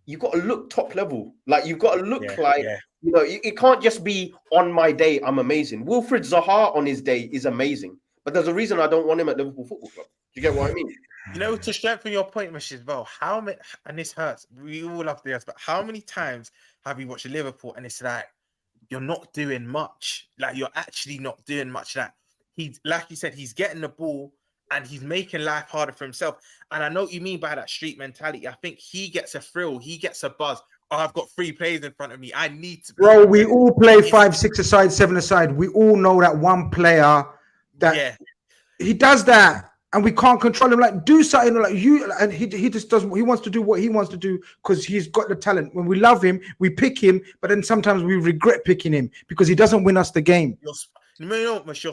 you've got to look top level. Like you've got to look you know, it can't just be on my day, I'm amazing. Wilfried Zaha on his day is amazing. But there's a reason I don't want him at Liverpool Football Club. Do you get what I mean? You know, to strengthen your point, Mish, as well, how many, and this hurts, we all love Diaz, but how many times have you watched Liverpool and it's like, you're not doing much. Like, you're actually not doing much. Like, he's, like you said, he's getting the ball and he's making life harder for himself. And I know what you mean by that street mentality. I think he gets a thrill. He gets a buzz. Oh, I've got 3 players in front of me. I need to. Bro, we all play 5, 6 aside, 7 aside. We all know that one player that he does that and we can't control him. Like, do something like you, and he just doesn't. He wants to do what he wants to do because he's got the talent. When we love him, we pick him, but then sometimes we regret picking him because he doesn't win us the game. You're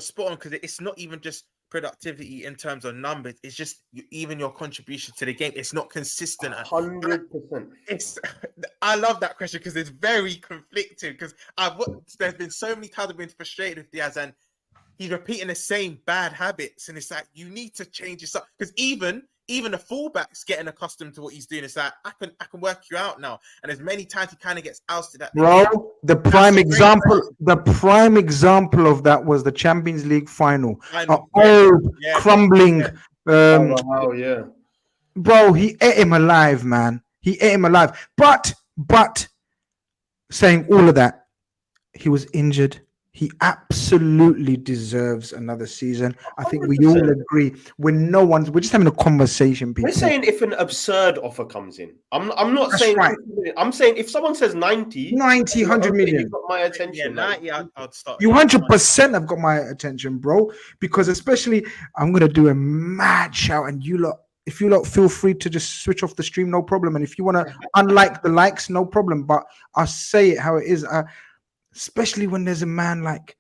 spot on, because it's not even just productivity in terms of numbers. It's just even your contribution to the game. It's not consistent. 100%. I love that question because it's very conflicting. Because there's been so many times I've been frustrated with Diaz and he's repeating the same bad habits, and it's like you need to change yourself. Because even the fullback's getting accustomed to what he's doing. It's like I can work you out now. And as many times he kind of gets ousted at the prime example of that was the Champions League final. Crumbling. Bro, he ate him alive, man. He ate him alive. But saying all of that, he was injured. He absolutely deserves another season. I think we all agree. We're just having a conversation, people. We're saying if an absurd offer comes in. I'm not saying right. I'm saying if someone says 90, 100 million. You've got my attention. 90, I'd start. You 100% have got my attention, bro. Because especially, I'm gonna do a mad shout, and you lot, if you lot feel free to just switch off the stream, no problem. And if you want to unlike the likes, no problem. But I'll say it how it is. Especially when there's a man like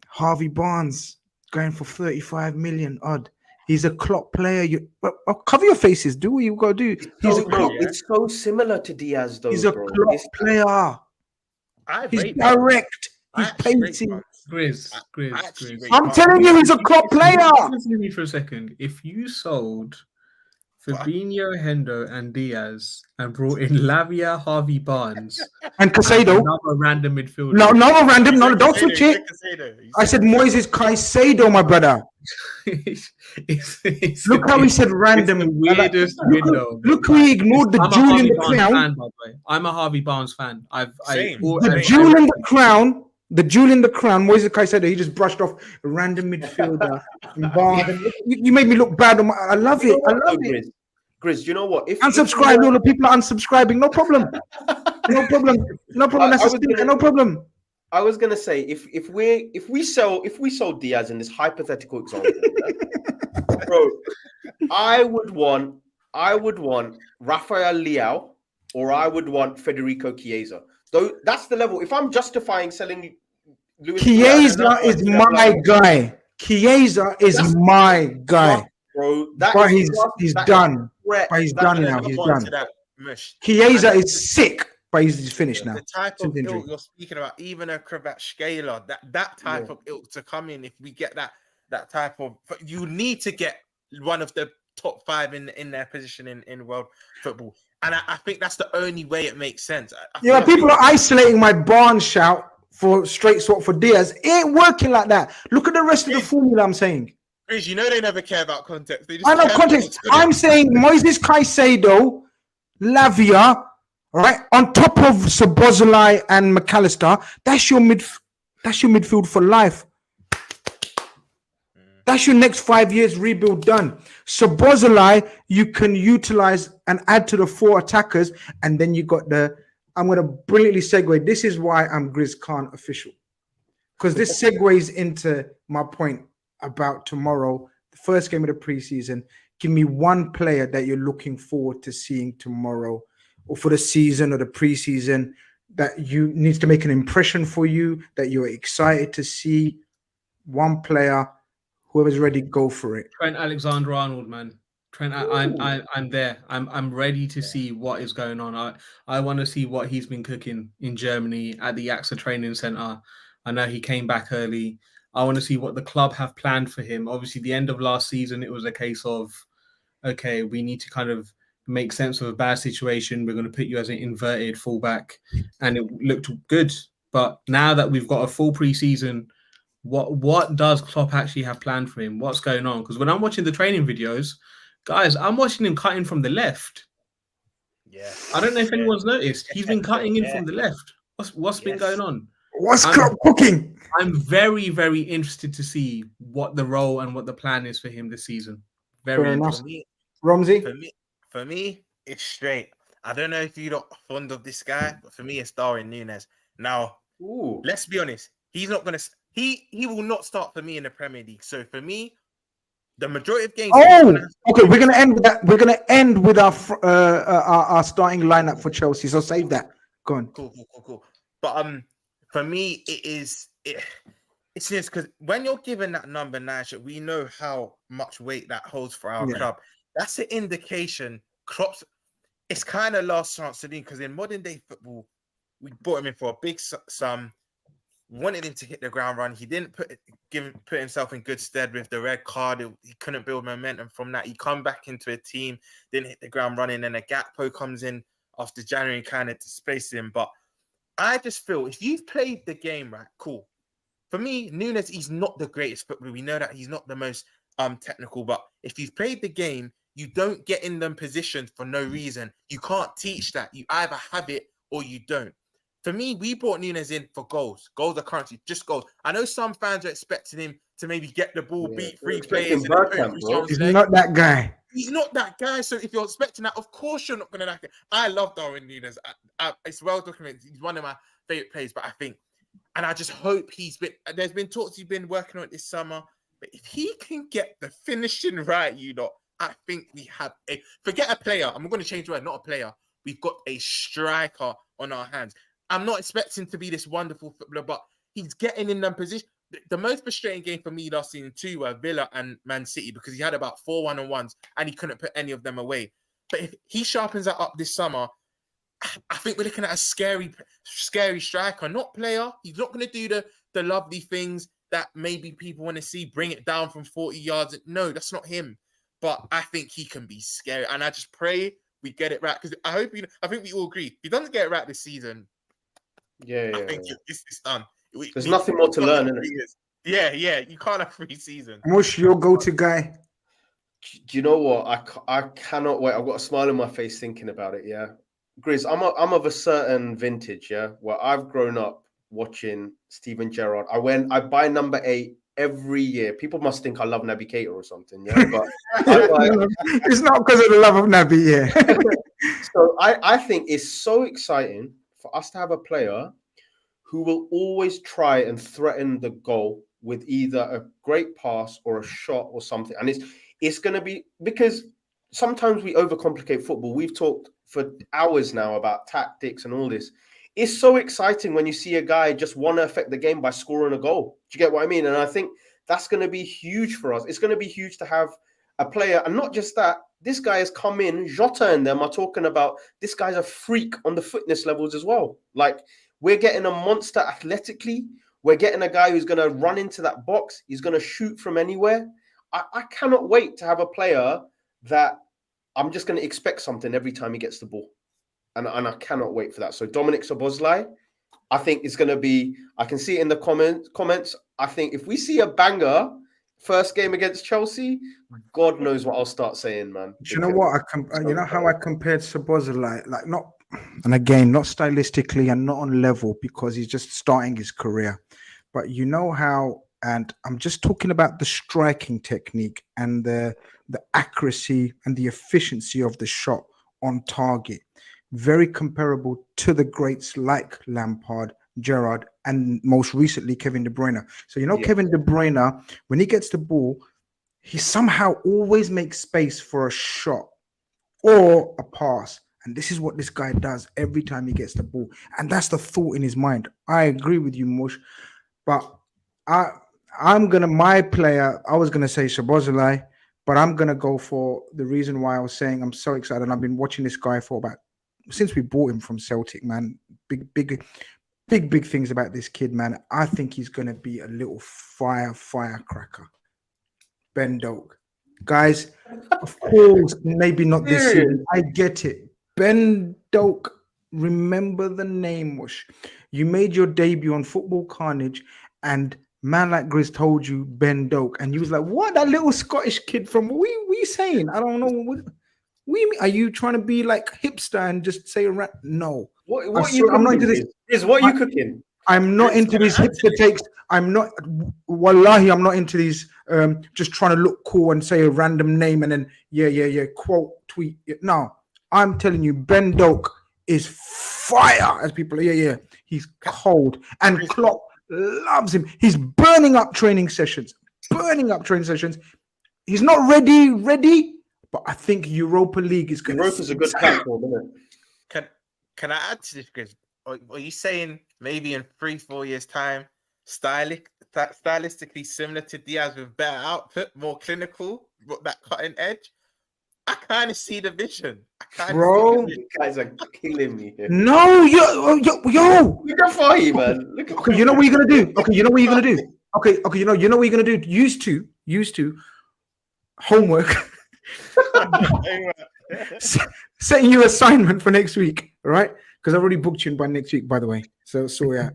Harvey Barnes going for 35 million odd. He's a Klopp player. Cover your faces. Do what you got to do. It's so similar to Diaz, though. He's a Klopp player. He's direct. He's painting. Grizz. I'm telling you, he's a Klopp player. Listen to me for a second. If you sold Fabinho, Hendo, and Diaz, and brought in Lavia, Harvey Barnes, and Caicedo, another random midfielder. No, random. No, don't switch it. I said Moises Caicedo, my brother. Look how he said random. It's the weirdest window. Look who he ignored the jewel in the crown. Fan, by the way. I'm a Harvey Barnes fan. The jewel in the crown. The jewel in the crown, Moises Caicedo, he just brushed off a random midfielder. You made me look bad. I love it. I love it. Grizz, you know what? If unsubscribe, all the people are unsubscribing. No problem. No problem. No problem. I was gonna say if we sold Diaz in this hypothetical example, bro, I would want Rafael Leao or I would want Federico Chiesa. So that's the level. If I'm justifying selling Chiesa is my guy. Chiesa is my guy. Bro, but he's done. But he's done now. He's done. Chiesa is sick, but he's finished now. The type of ilk you're speaking about, even a Kvaratskhelia, that type of ilk to come in, if we get that type of, you need to get one of the top 5 in their position in world football. And I think that's the only way it makes sense. People are isolating my Barnes shout for straight swap for Diaz. It ain't working like that. Look at the rest of the formula I'm saying. Grizz, you know they never care about context. They just I know context. I'm saying Moises Caicedo, Lavia, right, on top of Szoboszlai and McAllister. That's your midfield for life. That's your next 5 years rebuild done. Szoboszlai, you can utilize and add to the 4 attackers, and then you got I'm going to brilliantly segue. This is why I'm Grizz Khan official, because this segues into my point about tomorrow, the first game of the preseason. Give me one player that you're looking forward to seeing tomorrow, or for the season or the preseason, that you needs to make an impression for you, that you're excited to see. One player. Whoever's ready, go for it. Trent Alexander-Arnold, man. Trent, I'm there. I'm ready to see what is going on. I want to see what he's been cooking in Germany at the AXA training center. I know he came back early. I want to see what the club have planned for him. Obviously, the end of last season, it was a case of, okay, we need to kind of make sense of a bad situation. We're going to put you as an inverted fullback, and it looked good. But now that we've got a full preseason, what does Klopp actually have planned for him? What's going on? Because when I'm watching the training videos, guys, I'm watching him cutting from the left. Yeah. I don't know if anyone's noticed. He's been cutting in from the left. What's been going on? What's Klopp cooking? I'm very, very interested to see what the role and what the plan is for him this season. Very interesting. Romsey? For me, it's straight. I don't know if you're not fond of this guy, but for me, it's Darwin Núñez. Now, let's be honest. He's not going to... He will not start for me in the Premier League. So for me, the majority of games... Okay. We're going to end with that. We're going to end with our starting lineup for Chelsea. So save that. Go on. Cool. But for me, it's just because when you're given that number 9, we know how much weight that holds for our club. That's an indication. Klopp's, it's kind of last chance to leave, because in modern day football, we bought him in for a big sum, wanted him to hit the ground run. He didn't put himself in good stead with the red card. He couldn't build momentum from that. He come back into a team, didn't hit the ground running, and a Gakpo comes in after January kind of to space him. But I just feel if you've played the game right, cool. For me, Núñez, he's not the greatest footballer. We know that he's not the most technical, but if you've played the game, you don't get in them positions for no reason. You can't teach that. You either have it or you don't. For me, we brought Núñez in for goals. Goals are currently just goals. I know some fans are expecting him to maybe get the ball, beat 3 players. He's not that guy. He's not that guy. So if you're expecting that, of course you're not going to like it. I love Darwin Núñez. It's well documented. He's one of my favorite players. But I think, and I just hope there's been talks he's been working on it this summer. But if he can get the finishing right, I think we have forget a player. I'm going to change the word, not a player. We've got a striker on our hands. I'm not expecting to be this wonderful footballer, but he's getting in them positions. The most frustrating game for me last season too were Villa and Man City, because he had about 4 1-on-1s and he couldn't put any of them away. But if he sharpens that up this summer, I think we're looking at a scary striker, not player. He's not going to do the lovely things that maybe people want to see, bring it down from 40 yards. No, that's not him. But I think he can be scary. And I just pray we get it right, because I think we all agree. If he doesn't get it right this season, I think it's done. There's nothing more to learn, isn't it? Yeah. You can't have 3 seasons. Mush, your go-to guy. Do you know what? I cannot wait. I've got a smile on my face thinking about it. Yeah, Grizz, I'm of a certain vintage. Yeah, where I've grown up watching Steven Gerrard. I buy number 8 every year. People must think I love Naby Keita or something. Yeah, but it's not because of the love of Naby. Yeah. So I think it's so exciting for us to have a player who will always try and threaten the goal with either a great pass or a shot or something. And it's going to be, because sometimes we overcomplicate football. We've talked for hours now about tactics and all this. It's so exciting when you see a guy just want to affect the game by scoring a goal. Do you get what I mean? And I think that's going to be huge for us. It's going to be huge to have a player. And not just that, this guy has come in. Jota and them are talking about this guy's a freak on the fitness levels as well. Like, we're getting a monster athletically. We're getting a guy who's going to run into that box. He's going to shoot from anywhere. I cannot wait to have a player that I'm just going to expect something every time he gets the ball. And I cannot wait for that. So Dominic Szoboszlai, I think it's going to be, I can see it in the comments. I think if we see a banger first game against Chelsea, God knows what I'll start saying, man. Do you know what? You know how I compared Szoboszlai? Like, not, and again, not stylistically and not on level, because he's just starting his career. But you know how, and I'm just talking about the striking technique and the accuracy and the efficiency of the shot on target. Very comparable to the greats like Lampard, Gerrard, and most recently Kevin De Bruyne. So Kevin De Bruyne, when he gets the ball, he somehow always makes space for a shot or a pass. And this is what this guy does every time he gets the ball. And that's the thought in his mind. I agree with you, Mush. But my player, I was gonna say Szoboszlai, but I'm gonna go for the reason why I was saying I'm so excited. And I've been watching this guy for since we bought him from Celtic, man. Big things about this kid, man. I think he's gonna be a little firecracker. Ben Doak. Guys, of course, maybe not this season. I get it. Ben Doak, remember the name, Mush. You made your debut on Football Khanage, and man like Grizz told you Ben Doak, and you was like, what? That little Scottish kid from, what are you saying? I don't know. What you mean? Are you trying to be like hipster and just say, no. I'm not into this. Is what you cooking? I'm not into these hipster takes. I'm not, wallahi, I'm not into these just trying to look cool and say a random name and then, quote, tweet. No, I'm telling you, Ben Doak is fire, as people, he's cold. And Klopp loves him. He's burning up training sessions. He's not ready, but I think Europa League is going to... Europa's a good platform, isn't it? Can I add to this, Grizz? Are you saying maybe in 3-4 years' time, stylistically similar to Diaz with better output, more clinical, that cutting edge? I kind of see the vision. Bro, you guys are killing me here. No, yo. Look at Fahy, man. Okay, you know what you're gonna do. Okay, you know what you're gonna do. Okay, you know what you're gonna do. Used to homework. Setting you assignment for next week, all right? Because I've already booked you in by next week, by the way. So yeah.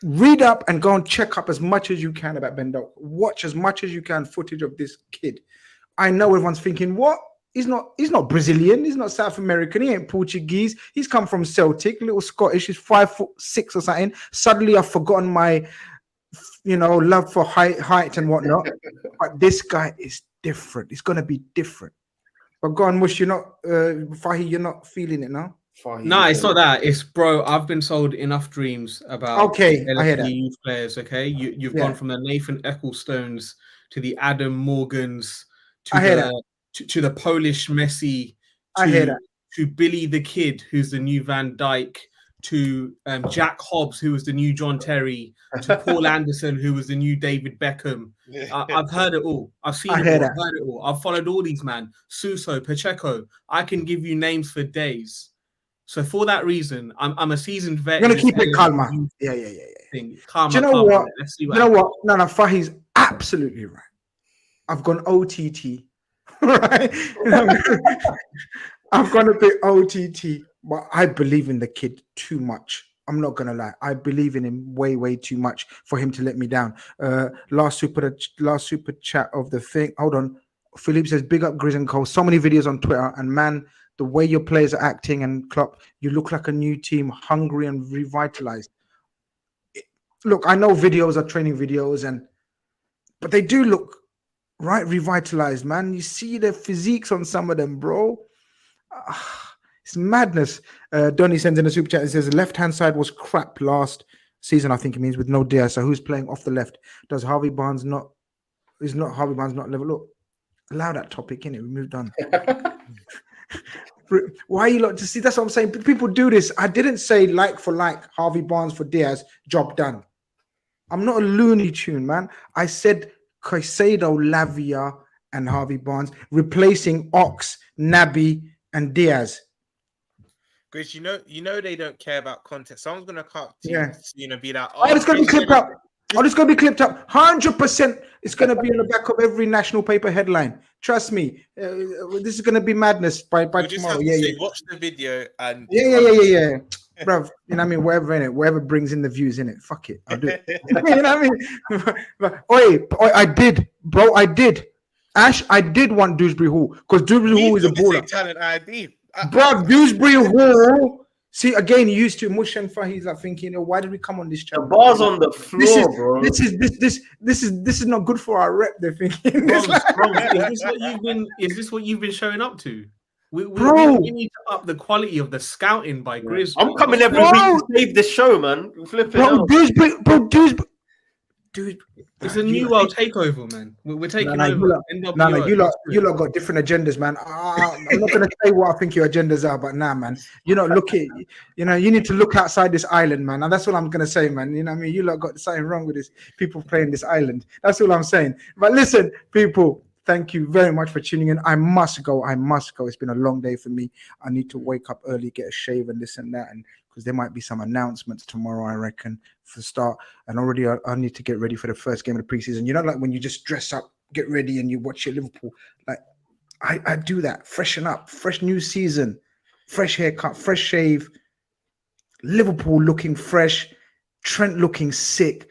Read up and go and check up as much as you can about Ben Doak. Watch as much as you can footage of this kid. I know everyone's thinking, what? He's not Brazilian. He's not South American. He ain't Portuguese. He's come from Celtic, little Scottish. He's 5'6" or something. Suddenly I've forgotten my, love for height and whatnot. But this guy is different. It's going to be different. But go on, Mush, you're not, Fahy, you're not feeling it now? No, it's not that. It's, bro, I've been sold enough dreams about I hear that. youth players, okay? You've gone from the Nathan Ecclestones to the Adam Morgans to the Polish Messi, to Billy the Kid, who's the new Van Dijk, to Jack Hobbs, who was the new John Terry, to Paul Anderson, who was the new David Beckham. I've heard it all. I've seen it all. I've heard it all. I've followed all these, man. Suso, Pacheco. I can give you names for days. So for that reason, I'm a seasoned vet. You're gonna keep it calmer. Yeah. Calmer, do you know what? You know what? No, Fahy's absolutely right. I've gone OTT, right? I've gone a bit OTT, but I believe in the kid too much. I'm not gonna lie. I believe in him way too much for him to let me down. Last super chat of the thing. Hold on. Philippe says, big up Grizz and Kall. So many videos on Twitter, and man, the way your players are acting and Klopp, you look like a new team, hungry and revitalized. Look, I know videos are training videos, but they do look revitalized, man. You see their physiques on some of them, bro. It's madness. Donny sends in a super chat and says, left-hand side was crap last season, I think it means, with no Diaz. So who's playing off the left? Is Harvey Barnes not level up? Allow that topic in it. We moved on. Why are you like to see? That's what I'm saying. People do this. I didn't say like for like Harvey Barnes for Diaz, job done. I'm not a Looney Tune, man. I said Caicedo, Lavia, and Harvey Barnes replacing Ox, Naby, and Diaz. Grizz, you know they don't care about content. Someone's gonna cut, be like, it's gonna be clipped up. It's going to be clipped up. 100%. It's going to be in the back of every national paper headline. Trust me. This is going to be madness by tomorrow. Watch the video and yeah. Bruv, you know what I mean? Whatever brings in the views in it. Fuck it. I'll do it. You know what I mean? Oi, I did. Ash, I did want Dewsbury Hall because Dewsbury Hall is a baller. Talent ID. Bruv, Dewsbury Hall. See, again, you used to Mush and Fahy's like thinking, why did we come on this channel? The bar's on the floor, bro. This is not good for our rep. They're thinking. Is this what you've been showing up to? We need to up the quality of the scouting by Grizz. I'm coming every week to save the show, man. Dewsbury, dude. It's a new world takeover, man. We're taking over. You lot got different agendas, man. I'm not going to say what I think your agendas are, but nah, man. You need to look outside this island, man. And that's all I'm going to say, man. You know what I mean? You lot got something wrong with this. People playing this island. That's all I'm saying. But listen, people, thank you very much for tuning in. I must go. It's been a long day for me. I need to wake up early, get a shave and this and that, and because there might be some announcements tomorrow, I reckon, for the start. And already I need to get ready for the first game of the preseason. You know, like when you just dress up, get ready, and you watch your Liverpool. Like I do that. Freshen up, fresh new season, fresh haircut, fresh shave. Liverpool looking fresh, Trent looking sick.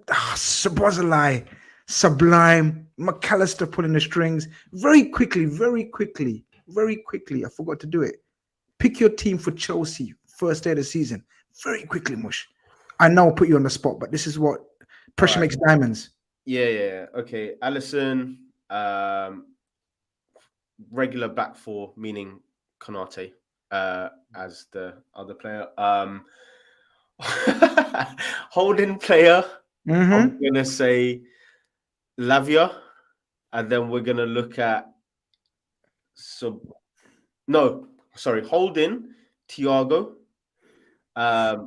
Szoboszlai, sublime, McAllister pulling the strings. Very quickly. I forgot to do it. Pick your team for Chelsea. First day of the season, very quickly, Mush. I know I'll put you on the spot, but this is what pressure makes diamonds. Yeah. Okay, Alisson, regular back four, meaning Konate as the other player. Holding player, I'm gonna say Lavia, and then we're gonna look at holding Thiago.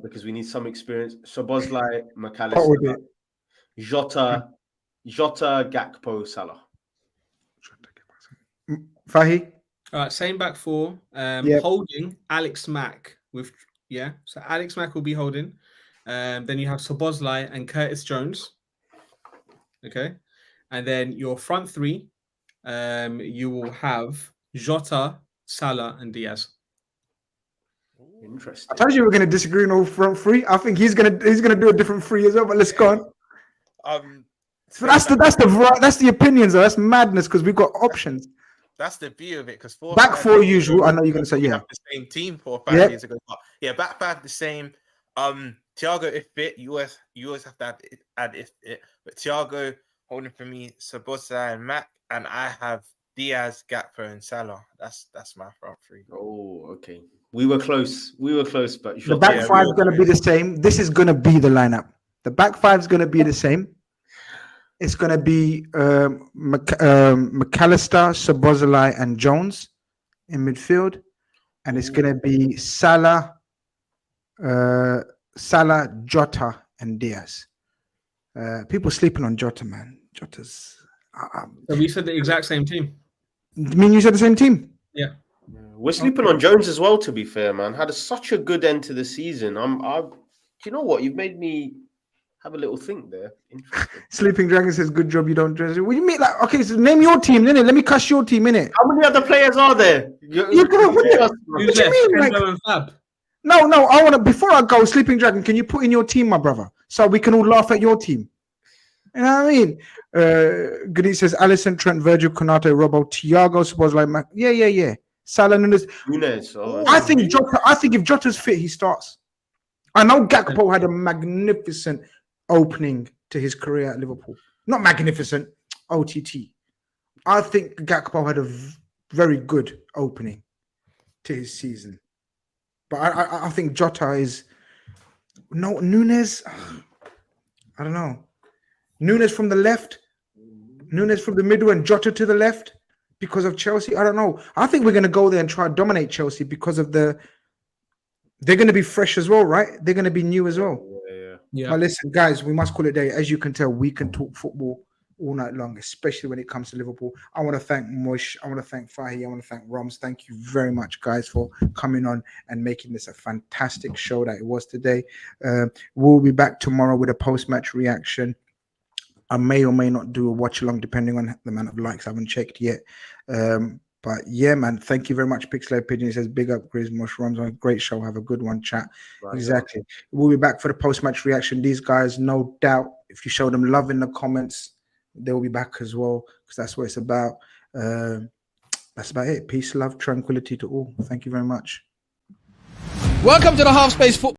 Because we need some experience. Szoboszlai, McAllister, Jota, Gakpo, Salah. Fahi? All right, same back four. Holding Alex Mack So Alex Mack will be holding. Then you have Szoboszlai and Curtis Jones. Okay, and then your front three, you will have Jota, Salah, and Diaz. Interesting. I told you we're going to disagree on all front three. I think he's gonna do a different three as well. But let's go on. So that's the opinions. Though. That's madness because we've got options. That's the beauty of it. Because back four usual. I know you're going to say have the same team 4 or 5 years ago. But yeah, back five the same. Thiago if fit, you always have to add if it. But Thiago holding for me, Szoboszlai and Mac, and I have Diaz, Gakpo, and Salah. That's my front three. Oh, okay. We were close, but the back five is going to be the same. This is going to be the lineup. The back five is going to be the same. It's going to be McAllister, Szoboszlai, and Jones in midfield, and it's going to be Salah, Jota, and Diaz. People sleeping on Jota, man. Jota's. So we said the exact same team. I mean, you said the same team. Yeah. We're sleeping on Jones as well, to be fair, man. Had such a good end to the season. Do you know what? You've made me have a little think there. Interesting. Sleeping Dragon says, good job you don't dress it. What do you mean? Like, okay, so name your team, innit? Let me cuss your team, innit? How many other players are there? What do you mean? Like, Fab? No, I want to, before I go, Sleeping Dragon, can you put in your team, my brother? So we can all laugh at your team. You know what I mean? Goody says, Alisson, Trent, Virgil, Konate, Robbo, Thiago, Szoboszlai, Mac. Yeah. Salah, Nunes. I think if Jota's fit, he starts. I know Gakpo had a magnificent opening to his career at Liverpool. Not magnificent, OTT. I think Gakpo had a very good opening to his season. But I think Jota is... No, Nunes... I don't know. Nunes from the left, Nunes from the middle, and Jota to the left because of Chelsea. I don't know. I think we're going to go there and try to dominate Chelsea because of they're going to be fresh as well, right? They're going to be new as well. Yeah. But listen, guys, we must call it a day. As you can tell, we can talk football all night long, especially when it comes to Liverpool. I want to thank Mush. I want to thank Fahi. I want to thank Roms. Thank you very much, guys, for coming on and making this a fantastic show that it was today. We'll be back tomorrow with a post-match reaction. I may or may not do a watch along depending on the amount of likes. I haven't checked yet. But yeah, man, thank you very much. Pixel Pigeon says, big up, Grizz, Mushrooms. On a great show. Have a good one, chat. Right, exactly. We'll be back for the post-match reaction. These guys, no doubt, if you show them love in the comments, they'll be back as well because that's what it's about. That's about it. Peace, love, tranquility to all. Thank you very much. Welcome to the Half Space Football.